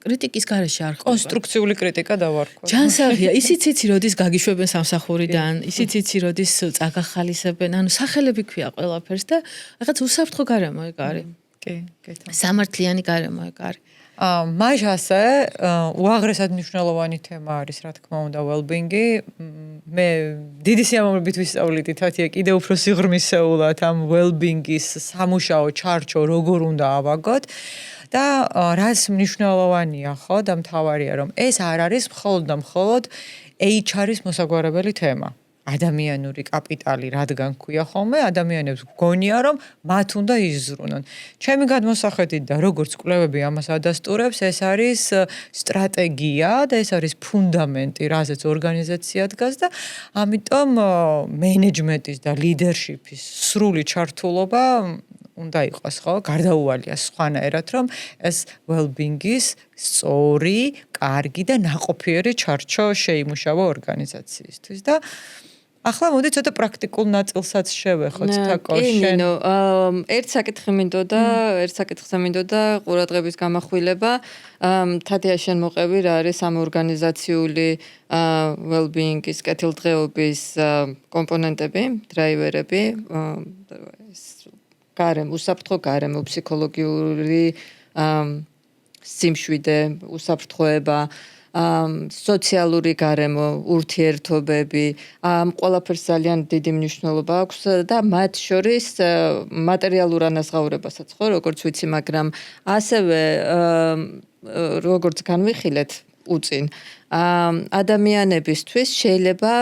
კრიტიკის გარეშე არ ხდება. კონსტრუქციული კრიტიკა დავარქვა. ჯანსაღია, ისიც იცი, როდის გაგიშვებენ სამსახურიდან, ისიც იცი, როდის წაგახალისებენ, ანუ სახელები ქვია ყველაფერს და რაღაც უსაფრთხო გარემო ეგ არის. კი, კეთილ. სამართლიანი გარემო ეგ არის. მაშასე უაღრესად მნიშვნელოვანი თემა არის, რა თქმა უნდა, well-being-ი. მე დიდი სიამოვნებით ვისწავლით თათია კიდევ უფრო სიღრმისეულად ამ well-being-ის სამუშაო ჩარჩო როგორ უნდა ავაგოთ და რას მნიშვნელოვანია, ხო, და მთავარია, რომ ეს არ არის მხოლოდ და მხოლოდ HR-ის მოსაგვარებელი თემა. ადამიანური კაპიტალი, რადგან ქვია ხოლმე, ადამიანებს გგონია, რომ მათ უნდა იზრუნონ. ჩემი გადმოსახედით და როგორც კვლევები ამას ადასტურებს, ეს არის სტრატეგია და ეს არის ფუნდამენტი, რაზეც ორგანიზაცია დგას და ამიტომ მენეჯმენტის და ლიდერშიპის სრული ჩართულობა უნდა იყოს, ხო? გარდაუვალია სხვანაირად, რომ ეს well-being-ის სწორი, კარგი და ნაყოფიერი ჩარჩო შეიმუშავა ორგანიზაციისთვის და ახლა მოდი ცოტა პრაქტიკულ ნაწილსაც შევეხოთ თაკო შენ. ერთ საკითხი მინდოდა ყურადღების გამახვილება. თათია შენ მოყევი რა არის ამ ორგანიზაციული well-being-ის კეთილდღეობის კომპონენტები, დრაივერები, უსაფრთხო გარემო, ფსიქოლოგიური სიმშვიდე, უსაფრთხოება, სოციალური გარემო, ურთიერთობები, ყველაფერს ძალიან დიდი მნიშვნელობა აქვს და მათ შორის მატერიალურ ანაზღაურებასაც, ხო, როგორც ვიცი, მაგრამ ასევე როგორც განვიხილეთ უწინ, ადამიანებისთვის შეიძლება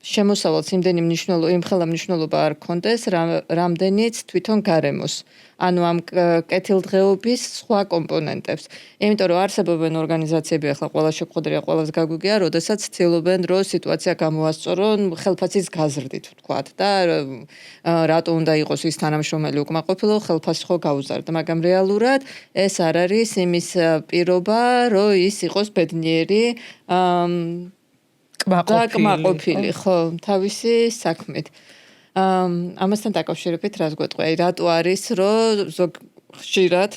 შემოსავალს იმხელა მნიშვნელობა არ ქონდეს, რამდენიც თვითონ გარემოს. ანუ ამ კეთილდღეობის სხვა კომპონენტებს. იმიტომ რომ არსებობენ ორგანიზაციები, ახლა ყველა შეხვედრია ყველას გაგვიგია, როდესაც ცდილობენ რომ სიტუაცია გამოასწორონ ხელფასის გაზრდით, ვთქვათ და რატო უნდა იყოს ის თანამშრომელი უკმაყოფილო, ხელფასი ხო გაუზარდა, მაგრამ რეალურად ეს არ არის იმის პირობა, რომ ის იყოს ბედნიერი კმაყოფილი, ხო, თავისი საქმით. ამასთან დაკავშირებით რას გვეტყვი? რატო არის, რომ ხშირად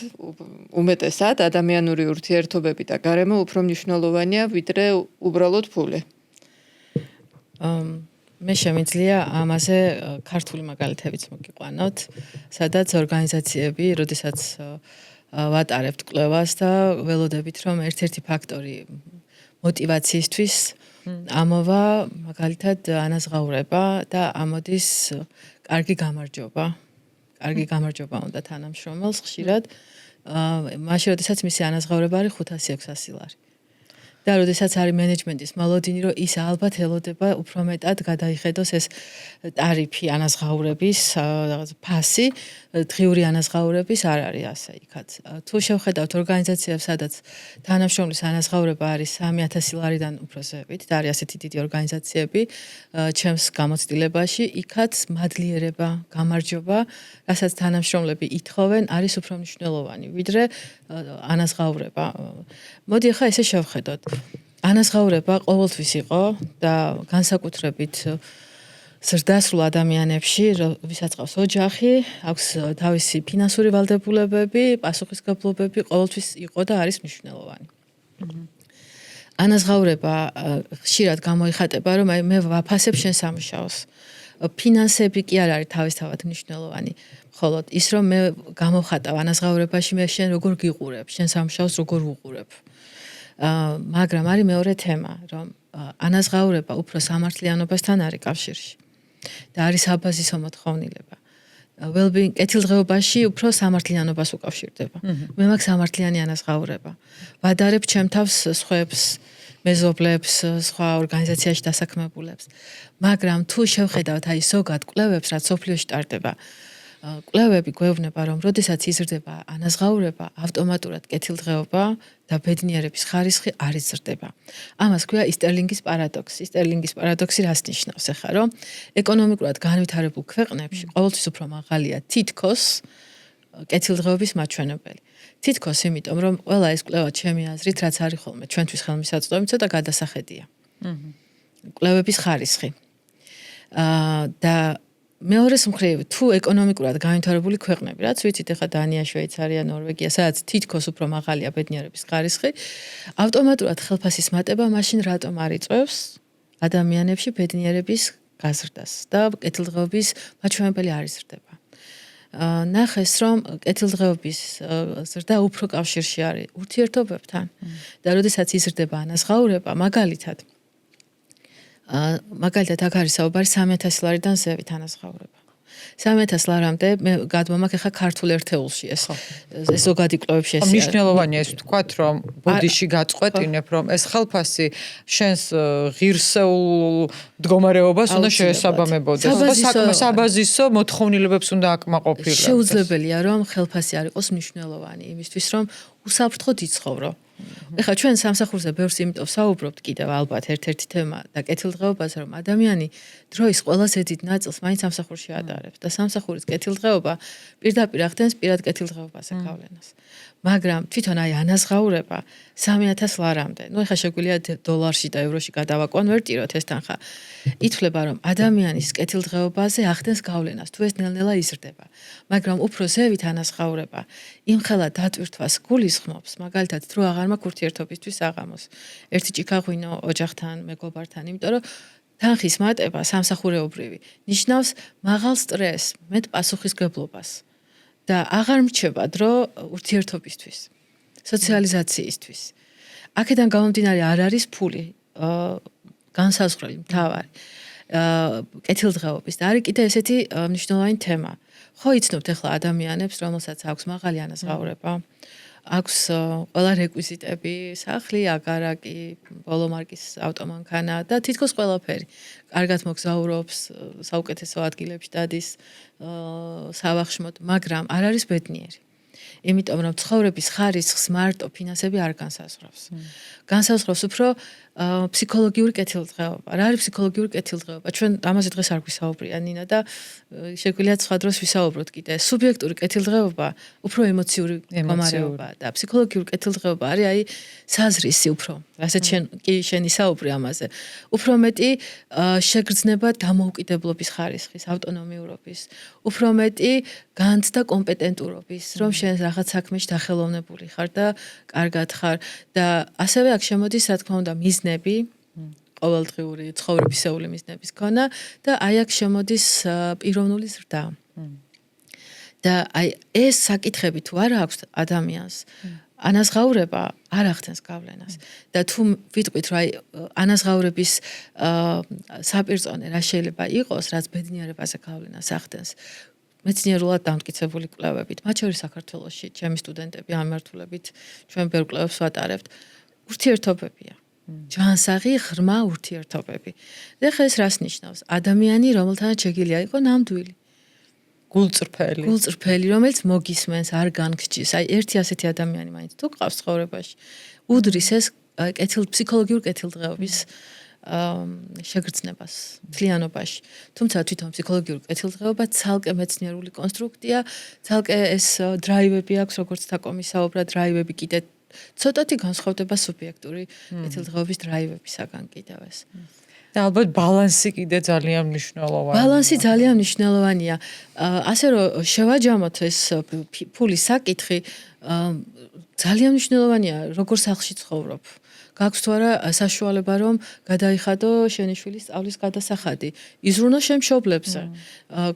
უმეტესად ადამიანური ურთიერთობები და გარემო უფრო მნიშვნელოვანია, ვიდრე უბრალოდ ფული? მე შემიძლია ამაზე ქართული მაგალითებიც მოგიყვანოთ, სადაც ორგანიზაციები, როდესაც ვატარებთ კვლევას და ველოდებით, რომ ერთ-ერთი ფაქტორი мотиваციისთვის ამოვა მაგალითად ანაზღაურება და ამოდის კარგი გამარჯობა. კარგი გამარჯობა უნდა თანამშრომელს ხშირად. მაშინ როდესაც მისი ანაზღაურება არის 500-600 ლარი. და როდესაც არის მენეჯმენტის მოლოდინი, რომ ის ალბათ ელოდება უფრო მეტად გადაიხედოს ეს ტარიფი ანაზღაურების ფასი, დღიური ანაზღაურების არ არის ასე იქაც. თუ შევხედავთ ორგანიზაციებს, სადაც თანამშრომლის ანაზღაურება არის 3000 ლარიდან უფრო ზევით, და არის ასეთი დიდი ორგანიზაციები, ჩემს გამოცდილებაში, იქაც მადლიერება, გამარჯობა, რასაც თანამშრომლები ითხოვენ, არის უფრო მნიშვნელოვანი, ვიდრე ანაზღაურება. მოდი ახლა ესე შევხედოთ. ანაზღაურება ყოველთვის იყო და განსაკუთრებით ზრდასრულ ადამიანებში, ვისაც ყავს ოჯახი, აქვს თავისი ფინანსური ვალდებულებები, პასუხისმგებლობები, ყოველთვის იყო და არის მნიშვნელოვანი. ანაზღაურება ხშირად გამოიხატება, რომ მე ვაფასებ შენ სამუშაოს. ფინანსები კი არ არის თავისთავად მნიშვნელოვანი. ხოლო ის რომ მე გამოვხატავ ანაზღაურებაში, მე შენ როგორ გიყურებ, შენ სამუშაოს როგორ ვუყურებ. მაგრამ არის მეორე თემა, რომ ანაზღაურება უფრო სამართლიანობასთან არის კავშირში. და არის საბაზისო მოთხოვნილება. well-being კეთილდღეობაში უფრო სამართლიანობას უკავშირდება. მე მაქვს სამართლიანი ანაზღაურება. ვადარებ ჩემ თავს სხვებს, მეზობლებს, სხვა ორგანიზაციაში დასაქმებულებს. მაგრამ თუ შევხედავთ აი ზოგად კვლევებს, რაც სოფლიოში ტარდება, კვლევები გვეუბნება, რომ როდესაც იზრდება ანაზღაურება, ავტომატურად კეთილდღეობა და ბედნიერების ხარისხი არ იზრდება. ამას ქვია ისტერლინგის პარადოქსი. ისტერლინგის პარადოქსი რას ნიშნავს ახლა, რომ ეკონომიკურად განვითარებულ ქვეყნებში ყოველთვის უფრო მაღალია თითქოს კეთილდღეობის მაჩვენებელი. თითქოს იმიტომ, რომ ყველა ეს კვლევა ჩემი აზრით, რაც არის ხოლმე ჩვენთვის ხელმისაწვდომი, ცოტა გადასახედია. კვლევების ხარისხი. და მეორეს მხრივ, თუ ეკონომიკურად განვითარებული ქვეყნები, რაც ვიცით ახლა დანია, შვეიცარია, ნორვეგია, სადაც თითქოს უფრო მაღალია ბედნიერების ხარისხი, ავტომატურად ხელფასის მატება მაშინ რატომ არ იწევს ადამიანებში ბედნიერების გაზრდას და კეთილდღეობის მაჩვენებელი არ იზრდება. ნახეს, რომ კეთილდღეობის ზრდა უფრო კავშირში არის ურთიერთობებთან და როდესაც იზრდება ანაზღაურება, მაგალითად აქ არის საუბარი 3000 ლარიდან ზევით ანაზღაურება. 3000 ლარამდე მე გადმომაქ ახლა ქართულ ერთეულში ეს ზოგადი კვლევებში ეს მნიშვნელოვანია ეს ვთქვათ, რომ ბოდიში გაწყვეტინებ, რომ ეს ხელფასი შენს ღირსეულ მდგომარეობას უნდა შეესაბამებოდეს და საბაზისო მოთხოვნილებებს უნდა აკმაყოფილოს. შეუძლებელია, რომ ხელფასი არ იყოს მნიშვნელოვანი იმისთვის, რომ უსაფრთხოდ იცხოვრო. ეხლა ჩვენ სამსახურზე ბევრს იმიტომ საუბრობთ კიდევ ალბათ ერთ-ერთი თემა და კეთილდღეობაზე, რომ ადამიანი დროის ყველაზე დიდ ნაწილს მაინც სამსახურში ატარებს და სამსახურის კეთილდღეობა პირდაპირ ახდენს პირად კეთილდღეობაზე გავლენას. მაგრამ თვითონ აი ანაზღაურება 3000 ლარამდე. ნუ ეხლა შეგვიძლია დოლარში და ევროში გადავაკვანვერტიროთ ეს თანხა. ითვლება, რომ ადამიანის კეთილდღეობაზე ახდენს გავლენას, თუ ეს ნელ-ნელა იზრდება. მაგრამ უფრო ზევით ანაზღაურება იმხელა დატვირთვას გულისხმობს, მაგალითად, დრო აღარ მაქვს ურთიერთობისთვის აღამოს. ერთი ჭიქაღვინო ოჯახთან, მეგობართან, იმიტომ რომ თანხის მატება სამსახურეობრივი ნიშნავს მაღალ სტრესს, მეტ პასუხისმგებლობას. და აღარ მრჩება დრო ურთიერთობისთვის, სოციალიზაციისთვის. აქედან გამომდინარე არ არის ფული, განსაზღვრელი მთავარი კეთილდღეობის და არის კიდე ესეთი მნიშვნელოვანი თემა. ხო იცნობთ ახლა ადამიანებს, რომელსაც აქვს მაღალი ანაზღაურება, აქვს ყველა რეკვიზიტები, სახლი, აგარაკი, ბოლო მარკის ავტომანქანა და თითქოს ყველაფერი. კარგად მოგზაურობს, საუკეთესო ადგილებში დადის, სავახშმოდ, მაგრამ არ არის ბედნიერი. იმიტომ რომ ცხოვრების ხარისხს მარტო ფინანსები არ განსაზღვრავს. განსაზღვრავს უფრო ფსიქოლოგიური კეთილდღეობა. რა არის ფსიქოლოგიური კეთილდღეობა? ჩვენ ამაზე დღეს არ გვისაუბრია ნინა და შეგვიძლია სხვა დროს ვისაუბროთ კიდე. სუბიექტური კეთილდღეობა უფრო ემოციური მდგომარეობა და ფსიქოლოგიური კეთილდღეობა არის აი საზრისი უფრო. რასაც შენ ისაუბრი ამაზე. უფრო მეტი შეგრძნება დამოუკიდებლობის ხარისხის, ავტონომიურობის, უფრო მეტი განცდა კომპეტენტურობის, რომ შენ რაღაც საქმეში დახელოვნებული ხარ და კარგად ხარ და ასევე აქ შემოდის რა თქმა უნდა მიზნები, ყოველდღიური ცხოვრებისეული მიზნების ქონა და აი აქ შემოდის პიროვნული ზრდა. და აი ეს საკითხები თუ არ აქვს ადამიანს, ანაზღაურება არ ახდენს გავლენას და თუ ვიტყვით რომ აი ანაზღაურების საპირწონე რა შეიძლება იყოს, რაც ბედნიერებაზე გავლენას ახდენს. მეცნიერულად დამტკიცებული კვლევებით, მათ შორის საქართველოში ჩემი სტუდენტები ამართულებით ჩვენ ბევრ კვლევებს ვატარებთ, ურთიერთობებია. ჯანსაღი ღრმა ურთიერთობები. და ხა ეს რას ნიშნავს? ადამიანი, რომელთანაც შეგიძლია იყო ნამდვილი. გულწრფელი, რომელიც მოგისმენს, არ განგრჯის. აი ერთი ასეთი ადამიანი მაინც თუ გყავს ცხოვრებაში, უდრის ეს ფსიქოლოგიურ კეთილდღეობის შეგრძნებას თლიანობაში. თუმცა თვითონ ფსიქოლოგიური კეთილდღეობა ცალკე მეცნიერული კონსტრუქტია, ცალკე ეს დრაივები აქვს, როგორც თაკომისაუბრა, დრაივები კიდე ცოტათი განსხვავდება სუბიექტური კეთილდღეობის დრაივებისაგან კიდევ ეს. და ალბათ ბალანსი კიდე ძალიან მნიშვნელოვანია. ბალანსი ძალიან მნიშვნელოვანია. ასე რომ შევაჯამოთ ეს ფულის საკითხი, ძალიან მნიშვნელოვანია როგორ სახლში ცხოვრობ. გაქვს თუ არა საშუალება რომ გადაიხადო შენი შვილის სწავლის გადასახადი, იზრუნო შენ მშობლებზე,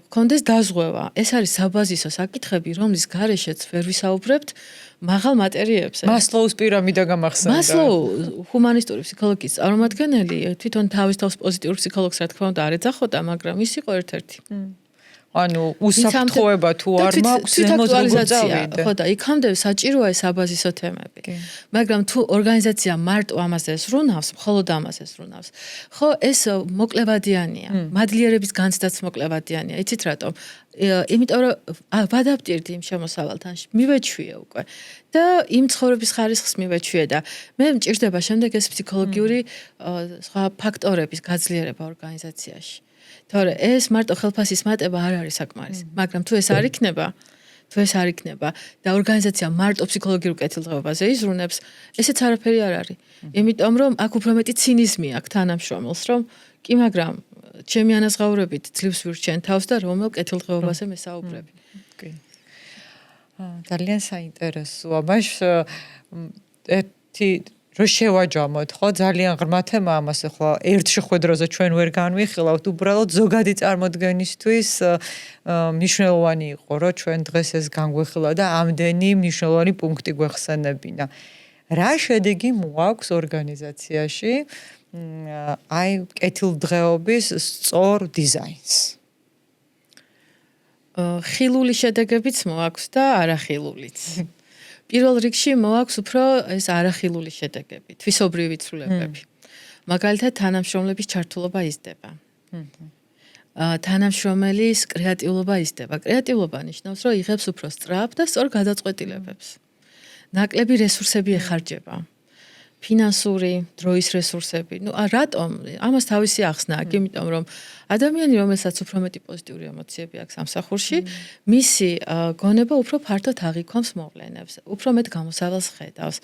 გქონდეს დაზღვევა. ეს არის საბაზისო საკითხები, რომლის გარეშეც ვერ ვისაუბრებთ მაღალ მატერიებზე. მასლოუს პირამიდა გამახსენდა. მასლოუ ჰუმანისტური ფსიქოლოგიის წარმომადგენელი, თვითონ თავის თავს პოზიტიურ ფსიქოლოგს რა თქმა უნდა არ ეძახოდა, მაგრამ ის იყო ერთ-ერთი. ანუ უსაფრთხოება თუ არ მაქვს ემოციალიზაცია, ხო და იქამდე საჭიროა ეს საბაზისო თემები. მაგრამ თუ ორგანიზაცია მარტო ამაზე ზრუნავს, მხოლოდ ამაზე ზრუნავს, ხო ეს მოკლევადიანია, მადლიერების განცდაც მოკლევადიანია. იცით რატომ? იმიტომ რომ ვადაპტირდი იმ შემოსავალთან, მივეჩვიე უკვე და იმ ცხოვრების ხარისხს მივეჩვიე და მე მჭირდება შემდეგ ეს ფსიქოლოგიური სხვა ფაქტორების გაძლიერება ორგანიზაციაში. თორე ეს მარტო ხელფასის მატება არ არის საკმარისი, მაგრამ თუ ეს არ იქნება და ორგანიზაცია მარტო ფსიქოლოგიურ კეთილდღეობაზე იზრუნებს, ესეც არაფერი არ არის. იმიტომ რომ აქ უფრო მეტი ცინიზმი აქვს თანამშრომელს, რომ კი მაგრამ ჩემი ანაზღაურებით ძლივს ვირჩენ თავს და რომელ კეთილდღეობაზე მესაუბრები. კი. ძალიან საინტერესოა. მას ერთი რო შევაჯამოთ, ხო, ძალიან ღრმა თემა ამას ახლა ერთ შეხვედრაზე ჩვენ ვერ განვიხილავთ, უბრალოდ ზოგადი წარმოდგენისთვის მნიშვნელოვანი იყო, რომ ჩვენ დღეს ეს განგვიხილა და ამდენი მნიშვნელოვანი პუნქტი გვეხსენებინა. რა შედეგი მოაქვს ორგანიზაციაში აი კეთილდღეობის სწორ დიზაინს? ხილული შედეგებიც მოაქვს და არახილულიც. პირველ რიგში მოაქვს უფრო ეს არახილული შედეგები, თვისობრივი ცვლილებები. მაგალითად, თანამშრომლების ჩართულობა იზრდება. თანამშრომელის კრეატიულობა იზრდება. კრეატიულობა ნიშნავს, რომ იღებს უფრო სწრაფ და სწორ გადაწყვეტილებებს. ნაკლები რესურსები ეხარჯება. ფინანსური, დროის რესურსები. რატომ? ამას თავისი ახსნა აქვს, იმიტომ რომ ადამიანი, რომელსაც უფრო მეტი პოზიტიური ემოციები აქვს სამსახურში, მისი გონება უფრო ფართოდ აღიქვამს მოვლენებს, უფრო მეტ გამოსავალს ხედავს,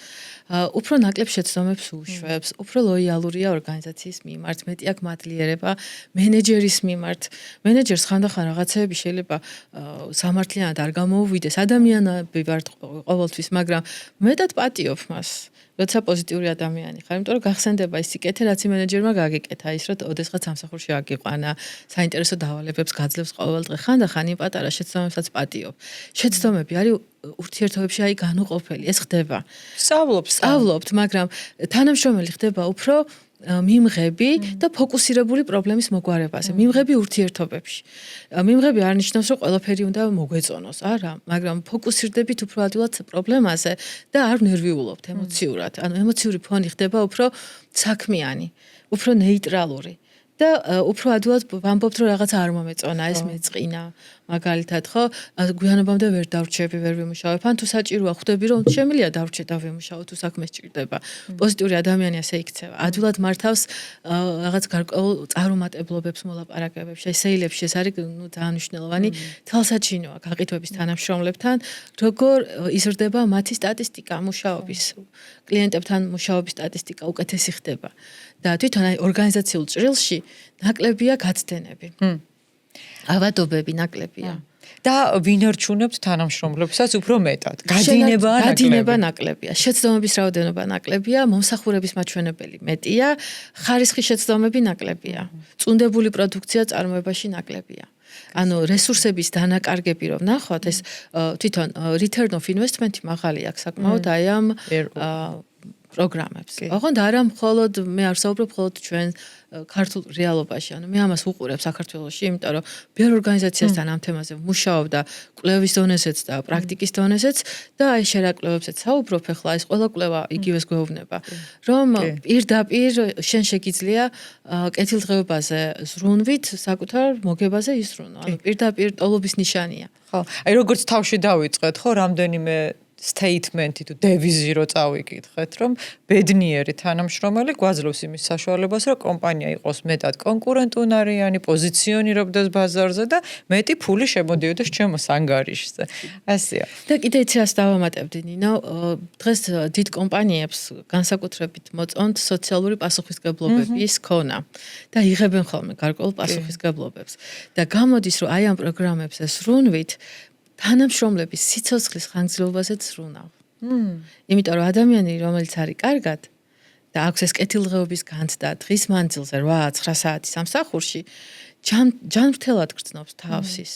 უფრო ნაკლებ შეცდომებს უშვებს, უფრო ლოიალურია ორგანიზაციის მიმართ, მეტი აქვს მადლიერება მენეჯერის მიმართ. მენეჯერს ხანდახან რაღაცეები შეიძლება სამართლიანად არ გამოუვიდეს, ადამიანები ვართ ყოველთვის, მაგრამ მეტად პატიობ მას. როცა პოზიტიური ადამიანი ხარ, იმიტომ რომ გახსენდება ის სიკეთე, რაც მენეჯერმა გაგიკეთა, ის რომ ოდესღაც სამსახურში აგიყვანა, საინტერესო დავალებებს გაძლევს ყოველდღე, ხანდახან იმ პატარა შეცდომებსაც პატიობ. შეცდომები არის ურთიერთობებში განუყოფელი, ეს ხდება. სწავლობთ, მაგრამ თანამშრომელი ხდება უფრო მიმღები და ფოკუსირებული პრობლემის მოგვარებაზე, მიმღები ურთიერთობებში. მიმღები არ ნიშნავს, რომ ყველაფერი უნდა მოგვეწონოს, არა, მაგრამ ფოკუსირდებით უფრო ადვილად პრობლემაზე და არ ნერვიულობთ ემოციურად. ანუ ემოციური ფონი ხდება უფრო საქმიანი, უფრო ნეიტრალური. და უფრო ადვილად ვამბობთ, რომ რაღაც არ მომეწონა, ეს მეწყინა, მაგალითად, ხო? გვიანობამდე ვერ დავრჩები, ვერ ვიმუშავებ, ან თუ საჭიროა, ხვდები, რომ შემიძლია დავრჩე და ვიმუშაო, თუ საქმე სჭირდება. პოზიტიური ადამიანი ასე იქცევა. ადვილად მართავს რაღაც გარკვეულ წარუმატებლობებს, მოლაპარაკებებს, შესაძლებლებს, ეს არის ძალიან მნიშვნელოვანი თვალსაჩინოა გაყიდვების თანამშრომლებთან, როგორ იზრდება მათი სტატისტიკა მუშაობის, კლიენტებთან მუშაობის სტატისტიკა უკეთესი ხდება. და თვითონ აი ორგანიზაციულ ჭრილში ნაკლებია გაცდენები. ავადობები ნაკლებია. და ვინ არჩუნებთ თანამშრომლებსაც უფრო მეტად? გადინება ნაკლებია. შეცდომების რაოდენობა ნაკლებია, მომსახურების მაჩვენებელი მეტია, ხარისხის შეცდომები ნაკლებია. წუნდებული პროდუქცია წარმოებაში ნაკლებია. ანუ რესურსების დანაკარგები რომ ნახოთ, ეს თვითონ return of investment მაღალი აქვს საკმაოდ აი ამ პროგრამებს. ოღონდ არა მხოლოდ მე არ საუბრობ მხოლოდ ჩვენ ქართულ რეალობაში. ანუ მე ამას ვუყურებ საქართველოში, იმიტომ რომ ბევრ ორგანიზაციასთან ამ თემაზე ვმუშაობ და კვლევის დონეზეც და პრაქტიკის დონეზეც და აი შერაკლებებსაც საუბრობ, ახლა ეს ყველა კვლევა იგივეს გვეუბნება, რომ პირდაპირ შენ შეგიძლია კეთილდღეობაზე ზრუნვით საკუთარ მოგებაზე იზრუნო. ანუ პირდაპირ ტოლობის ნიშანია. ხო, აი როგორც თავში დავიწყეთ, ხო, რამდენიმე statement-ი თუ დევიზი რო წავიკითხეთ, რომ ბედნიერი თანამშრომელი გვაძლევს იმის საშუალებას, რომ კომპანია იყოს მეტად კონკურენტუნარიანი, პოზიციონირებდეს ბაზარზე და მეტი ფული შემოდიოდეს ჩემო ანგარიშზე. ასეა. და კიდე იცი რას დავამატებდი, ნინო, დღეს დიდ კომპანიებს განსაკუთრებით მოწონთ სოციალური პასუხისმგებლობების ქონა და იღებენ ხოლმე გარკვეულ პასუხისმგებლობებს. და გამოდის, რომ აი ამ პროგრამებზე სრუნვით თანამშრომლების სიცოცხლის ხანგრძლივობაზე ზრუნავ. იმიტომ რომ ადამიანი რომელიც არის კარგად და აქვს ეს კეთილდღეობის განცდა დღის მანძილზე 8-9 საათი სამსახურში ჯანმრთელად გრძნობს თავსის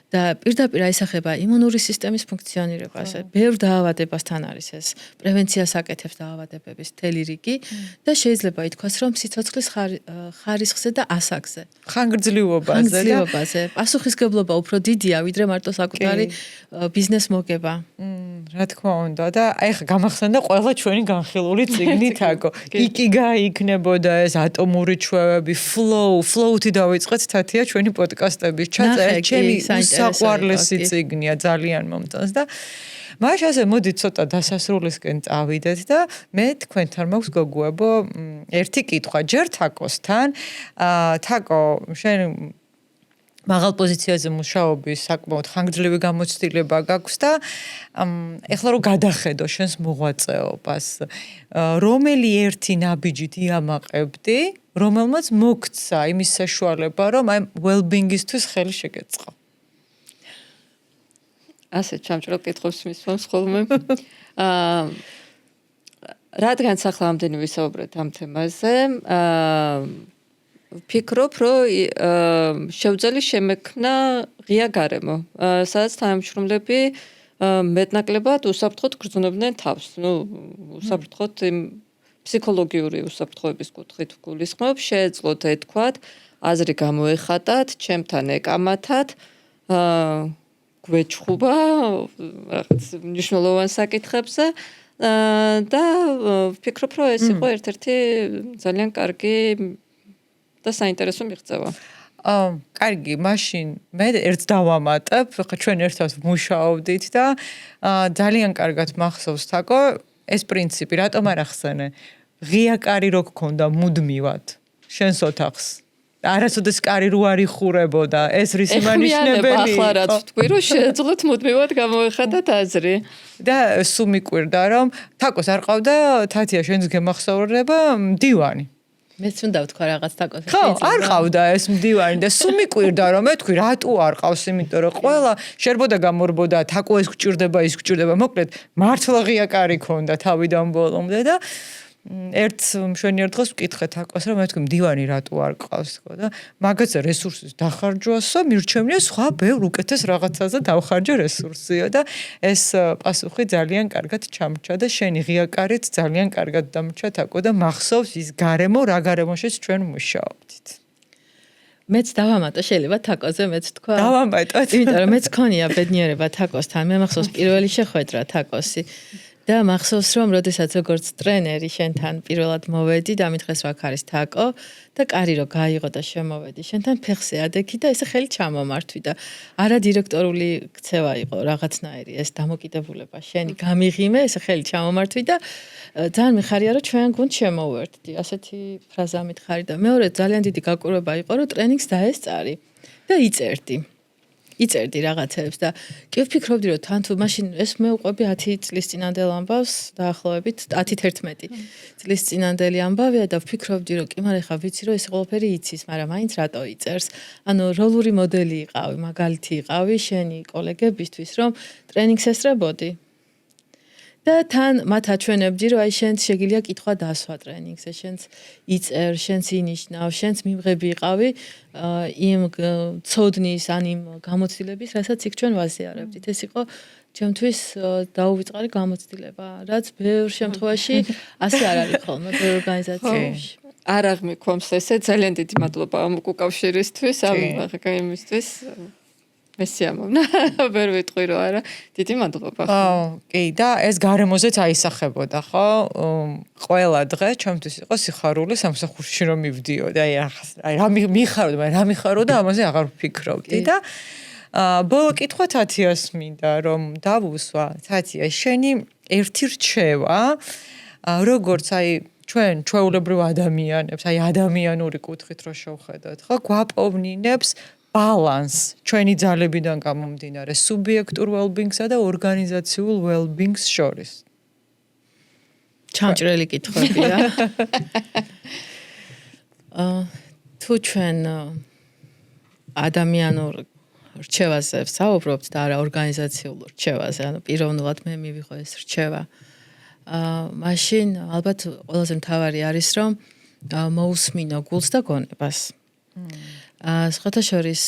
და პირდაპირ აისახება იმუნური სისტემის ფუნქციონირებაზე. ბევრ დაავადებასთან არის ეს პრევენციას აკეთებს დაავადებების მთელი რიგი და შეიძლება ითქვას რომ სიცოცხლის ხარისხზე და ასაკზე. ხანგრძლივობაზე. პასუხისმგებლობა უფრო დიდია ვიდრე მარტო საკუთარი ბიზნეს მოგება. რა თქმა უნდა და აი ხა გამახსენდა ყველა ჩვენი განხილული წიგნი თაკო. იკიგაი იქნებოდა ეს ატომური ჩვევები, flow-ი დავიწყეთ თათია ჩვენი პოდკასტების ჩაწერა ჩემი საყვარლესი წიგნია ძალიან მომწონს და მაშ ასე მოდი ცოტა დასასრულისკენ წავიდეთ და მე თქვენთან მაქვს გოგუებო ერთი კითხვა ჯერ თაკოსთან თაკო შენ მაღალ პოზიციაზე მუშაობის საკმაოდ ხანგრძლივი გამოცდილება გაქვს და ეხლა რომ გადახედო შენს მოღვაწეობას რომელი ერთი ნაბიჯით იამაყებდი რომელმაც მოგცა იმის საშუალება რომ აი well-being-ისთვის ხელი შეგეწყო ასე ჩამჭრელ კითხვებს მისვამს ხოლმე რადგანაც ახლა ამდენი ვისაუბრეთ ამ თემაზე ვფიქრობ, რომ შევძელი შემექმნა ღია გარემო, სადაც თანამშრომლები მეტნაკლებად უსაფრთხოდ გრძნობდნენ თავს. უსაფრთხოდ იმ ფსიქოლოგიური უსაფრთხოების კუთხით გულისხმობ, შეეძლოთ ეთქვათ, აზრი გამოეხატათ, ჩემთან ეკამათათ, გვეჩხუბა რაღაც მნიშვნელოვან საკითხებზე და ვფიქრობ, რომ ეს იყო ერთ-ერთი ძალიან კარგი და საინტერესო მიღწევა. კარგი, მაშინ მე ერთს დავამატებ, ხა ჩვენ ერთად ვმუშაობდით და ძალიან კარგად მახსოვს თაკო, ეს პრინციპი რატომ არ ახსენე? ღია კარი რო გქონდა მუდმივად შენს ოთახს. არასოდეს კარი რო არ იხურებოდა, ეს რის იმანიშნებელი? ახლა რაც ვთქვი, რომ შეეძლოთ მუდმივად გამოეხატათ აზრი. და სულ მიკვირდა, რომ თაკოს არ ყავდა თათია შენს გემახსოვრება მდივანი. მეც უნდა ვთქვა რაღაც თაკოს. ხო, არ ყავდა ეს მდივანი და სულ მიკვირდა რომ მე თქვი რატო არ ყავს, იმიტომ რომ ყველა შერბოდა გამორბოდა, თაკო ეს გჭირდება, ის გჭირდება. მოკლედ, მართლა ღია კარი ქონდა თავიდან ბოლომდე და ერთ მშვენიერ დღეს ვკითხეთ აკოს რომ მე თქვი მდივანი რატო არ ყავს თქო და მაგაზე რესურსის დახარჯვასო მირჩევნია სხვა ბევრ უკეთეს რაღაცაზე დავხარჯე რესურსიო და ეს პასუხი ძალიან კარგად ჩამრჩა და შენი ღიაკარით ძალიან კარგად დამრჩა აკო და მახსოვს ის გარემო რა გარემოშიც ჩვენ მუშაობდით მეც დავამატო შეიძლება თაკოზე მეც თქვა დავამატოთ იმიტომ რომ მეც ქონია ბედნიერება თაკოსთან მე მახსოვს პირველი შეხვედრა თაკოსი და მახსოვს რომ როდესაც როგორც ტრენერი შენთან პირველად მოვედი და მითხეს რა არის თაკო და კარი რო გაიღო და შემოვედი შენთან ფეხზე ადექი და ესე ხელი ჩამომართვი და არა დირექტორული ქცევა იყო რაღაცნაირი ეს დამოკიდებულება შენი გამიღიმე ესე ხელი ჩამომართვი და ძალიან მიხარია რომ ჩვენ გუნდ შემოვერთდი ასეთი ფრაზა მითხარი და მეორე ძალიან დიდი გაკვირვება იყო რომ ტრენინგს დაესწარი და იწერდი რაღაცებს და კი ვფიქრობდი რომ თან თუ მაშინ ეს მე უყვები 10 წლის წინანდელ ამბავს დაახლოებით 10-11 წლის წინანდელი ამბავია და ვფიქრობდი რომ კი მაგრამ ხა ვიცი რომ ეს ყველაფერი იცის მაგრამ მაინც რატო იწერს ანუ როლური მოდელი იყავი მაგალითი იყავი შენი კოლეგებისთვის რომ ტრენინგს ესწრებოდი და თან მათ აჩვენებდი რომ აი შენს შეგიძლია კითხვა დასვა ტრენინგზე შენს იწერ შენს ინიშნავ შენს მიმღები იყავი იმ ცოდნის ან იმ გამოცდილების რასაც იქ ჩვენ ვაზიარებდით ეს იყო ჩემთვის დაუვიწყარი გამოცდილება რაც ბევრ შემთხვევაში ასე არ არის ხოლმე ბევრ ორგანიზაციაში არ აღმიქვამს ესე ძალიან დიდი მადლობა ამ უკავშირისთვის ამ იმისთვის მესიამოვნა ვერ ვიტყვი რომ არა დიდი მადლობა ხო კი და ეს გარემოზეც აისახებოდა ხო ყველა დღე ჩემთვის იყო სიხარული სამსახურში რომ მივდიო და აი რა მიხარო და რა მიხარო და ამაზე აღარ ვფიქრობდი და ბოლო კითხვა თათიას მინდა რომ დავუსვა თათია შენი ერთი რჩევა როგორც აი ჩვენ ჩვეულებრივ ადამიანებს აი ადამიანური კუთხით რო შევხედოთ ხო გვაპოვნინებს balance ჩვენი ძალებიდან გამომდინარე subjective well-being-სა და ორგანიზაციულ well-being-ს შორის. ჩამჭრელი კითხვებია. თუ ჩვენ ადამიანურ რჩევაზე ვსაუბრობთ და არა ორგანიზაციულ რჩევაზე, ანუ პიროვნულად მე მივიღო ეს რჩევა. მაშინ ალბათ ყველაზე მთავარი არის რომ მოусმინო გულს და გონებას. სხვათა შორის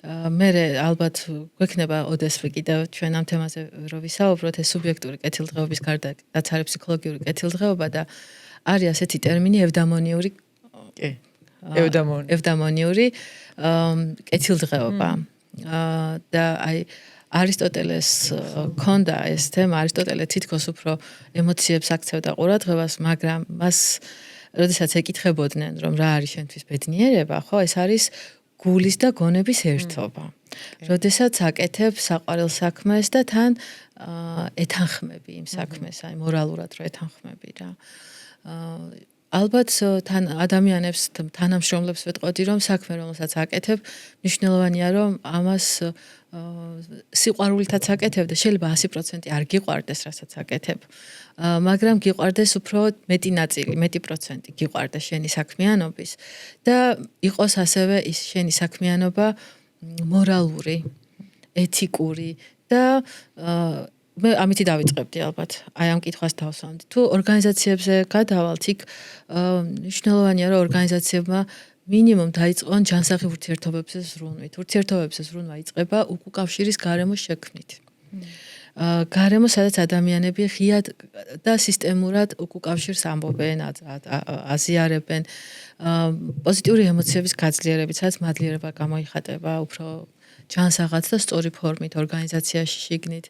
მე ალბათ გვექნება ოდესმე კიდევ ჩვენ ამ თემაზე რო ვისაუბროთ ეს სუბიექტური კეთილდღეობის გარდა რაც არის ფსიქოლოგიური კეთილდღეობა და არის ასეთი ტერმინი ევდამონიური ევდამონიური კეთილდღეობა და აი არისტოტელეს ქონდა ეს თემა არისტოტელე თითქოს უფრო ემოციებს აქცევდა ყურადღებას მაგრამ მას როდესაც ეკითხებოდნენ რომ რა არის შენთვის ბედნიერება, ხო, ეს არის გულის და გონების ერთობა. როდესაც აკეთებ საყვარელ საქმეს და თან ეთანხმები იმ საქმეს, აი მორალურად რო ეთანხმები რა. ალბათ თან ადამიანებს თანამშრომლებს ვეტყოდი რომ საქმე რომელსაც აკეთებ, მნიშვნელოვანია რომ ამას სიყვარულითაც აკეთებ და შეიძლება 100% არ გიყვარდეს რასაც აკეთებ. მაგრამ გიყვარდეს უფრო მეტი ნაწილი, მეტი პროცენტი გიყვარდეს შენი საქმიანობის და იყოს ასევე ის შენი საქმიანობა მორალური, ეთიკური და მე ამითი დავიწყებდი ალბათ. აი ამ კითხვას დავსვამდი. თუ ორგანიზაციებზე გადავალთ, იქ მნიშვნელოვანია რომ ორგანიზაციებმა მინიმუმ დაიწყონ ჯანსაღი ურთიერთობებზე ზრუნვით. ურთიერთობებზე ზრუნვა იწყება უკავშირის გარემოს შექმნით. გარემო სადაც ადამიანები ღიად და სისტემურად უკავშირს ამბობენ, აზიარებენ, პოზიტიური ემოციების გაძლიერებით, სადაც მადლიერება გამოიხატება უფრო ჯანსაღად და სწორი ფორმით ორგანიზაციაში შიგნით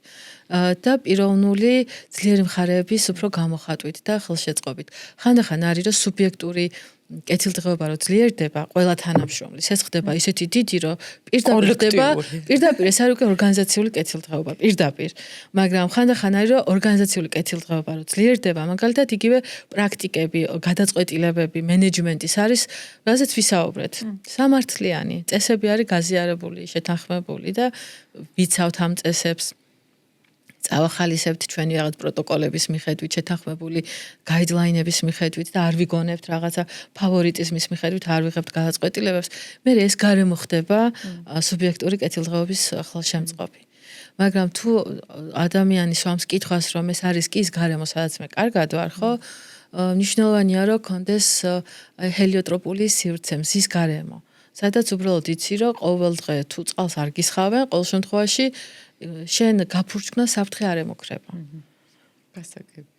და პიროვნული ძლიერი მხარეების უფრო გამოხატვით და ხელშეწყობით. ხანდახან არის რომ სუბიექტური კეთილდღეობა რო ძლიერდება ყველა თანამშრომლის ეს ხდება ისეთი დიდი რომ პირდაპირ ეს არის უკვე ორგანიზაციული კეთილდღეობა პირდაპირ მაგრამ ხანდახან არის რომ ორგანიზაციული კეთილდღეობა რო ძლიერდება მაგალითად იგივე პრაქტიკები გადაწყვეტილებები მენეჯმენტის არის რაზეც ვისაუბრეთ სამართლიანი წესები არის გაზიარებული შეთანხმებული და ვიცავთ ამ წესებს წავახალისებთ ჩვენი რაღაც პროტოკოლების მიხედვით, შეთანხმებული გაიდლაინების მიხედვით და არ ვიგონებთ რაღაცა ფავორიტიზმის მიხედვით, არ ვიღებთ გადაწყვეტილებებს. მე ეს გარემო ხდება სუბიექტური კეთილდღეობის ხელშემწყობი. მაგრამ თუ ადამიანი სვამს კითხვას, რომ ეს არის კი ის გარემო, სადაც მე კარგად ვარ, ხო? მნიშვნელოვანია რომ კონდეს ჰელიოტროპული სივრცე მზის გარემო. სადაც უბრალოდ იცი რომ ყოველ დღე თუ წყალს არ გისხავენ, ყოველ შემთხვევაში შენ გაფურჩქნა საფრთხე არ ემუქრება. გასაგები.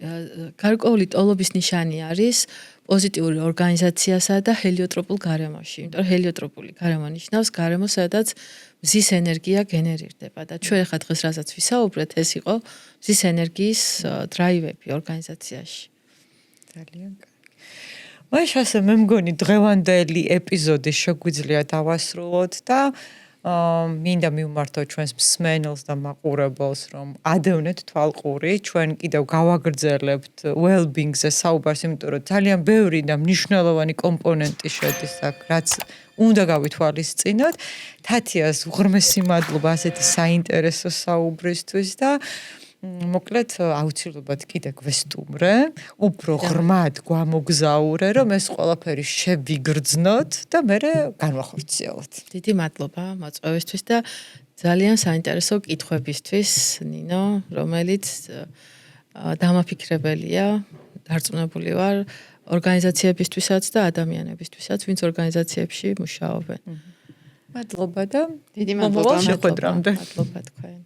გარკვეული ტოლობის ნიშანი არის პოზიტიური ორგანიზაციასა და ჰელიოტროპულ გარემოში. იმიტომ რომ ჰელიოტროპული გარემო ნიშნავს გარემოს, სადაც მზის ენერგია გენერირდება და ჩვენ ახლა დღეს რასაც ვისაუბრეთ, ეს იყო მზის ენერგიის დრაივები ორგანიზაციაში. ძალიან კარგი. მაშინ ასე მე მგონი დღევანდელი ეპიზოდი შეგვიძლია დავასრულოთ და მინდა მივმართო ჩვენს მსმენელს და მაყურებელს, რომ ადევნეთ თვალყური, ჩვენ კიდევ გავაგრძელებთ well-being-ზე საუბარს, იმიტომ რომ ძალიან ბევრი და მნიშვნელოვანი კომპონენტი შედის აქ, რაც უნდა გავითვალისწინოთ. თათიას უღრმესი მადლობა ასეთი საინტერესო საუბრისთვის და მოკლედ აუცილებლად კიდე გვესტუმრე, უფრო ღრმად გვამოგზაურე, რომ ეს ყველაფერი შევიგრძნოთ და მე განვახორციელოთ. დიდი მადლობა მოწვევისთვის და ძალიან საინტერესო კითხვებისთვის, ნინო, რომელიც დამაფიქრებელია, დარწმუნებული ვარ ორგანიზაციებისთვისაც და ადამიანებისთვისაც, ვინც ორგანიზაციებში მუშაობენ. მადლობა და დიდი მადლობა შეხვედრამდე. მადლობა თქვენ.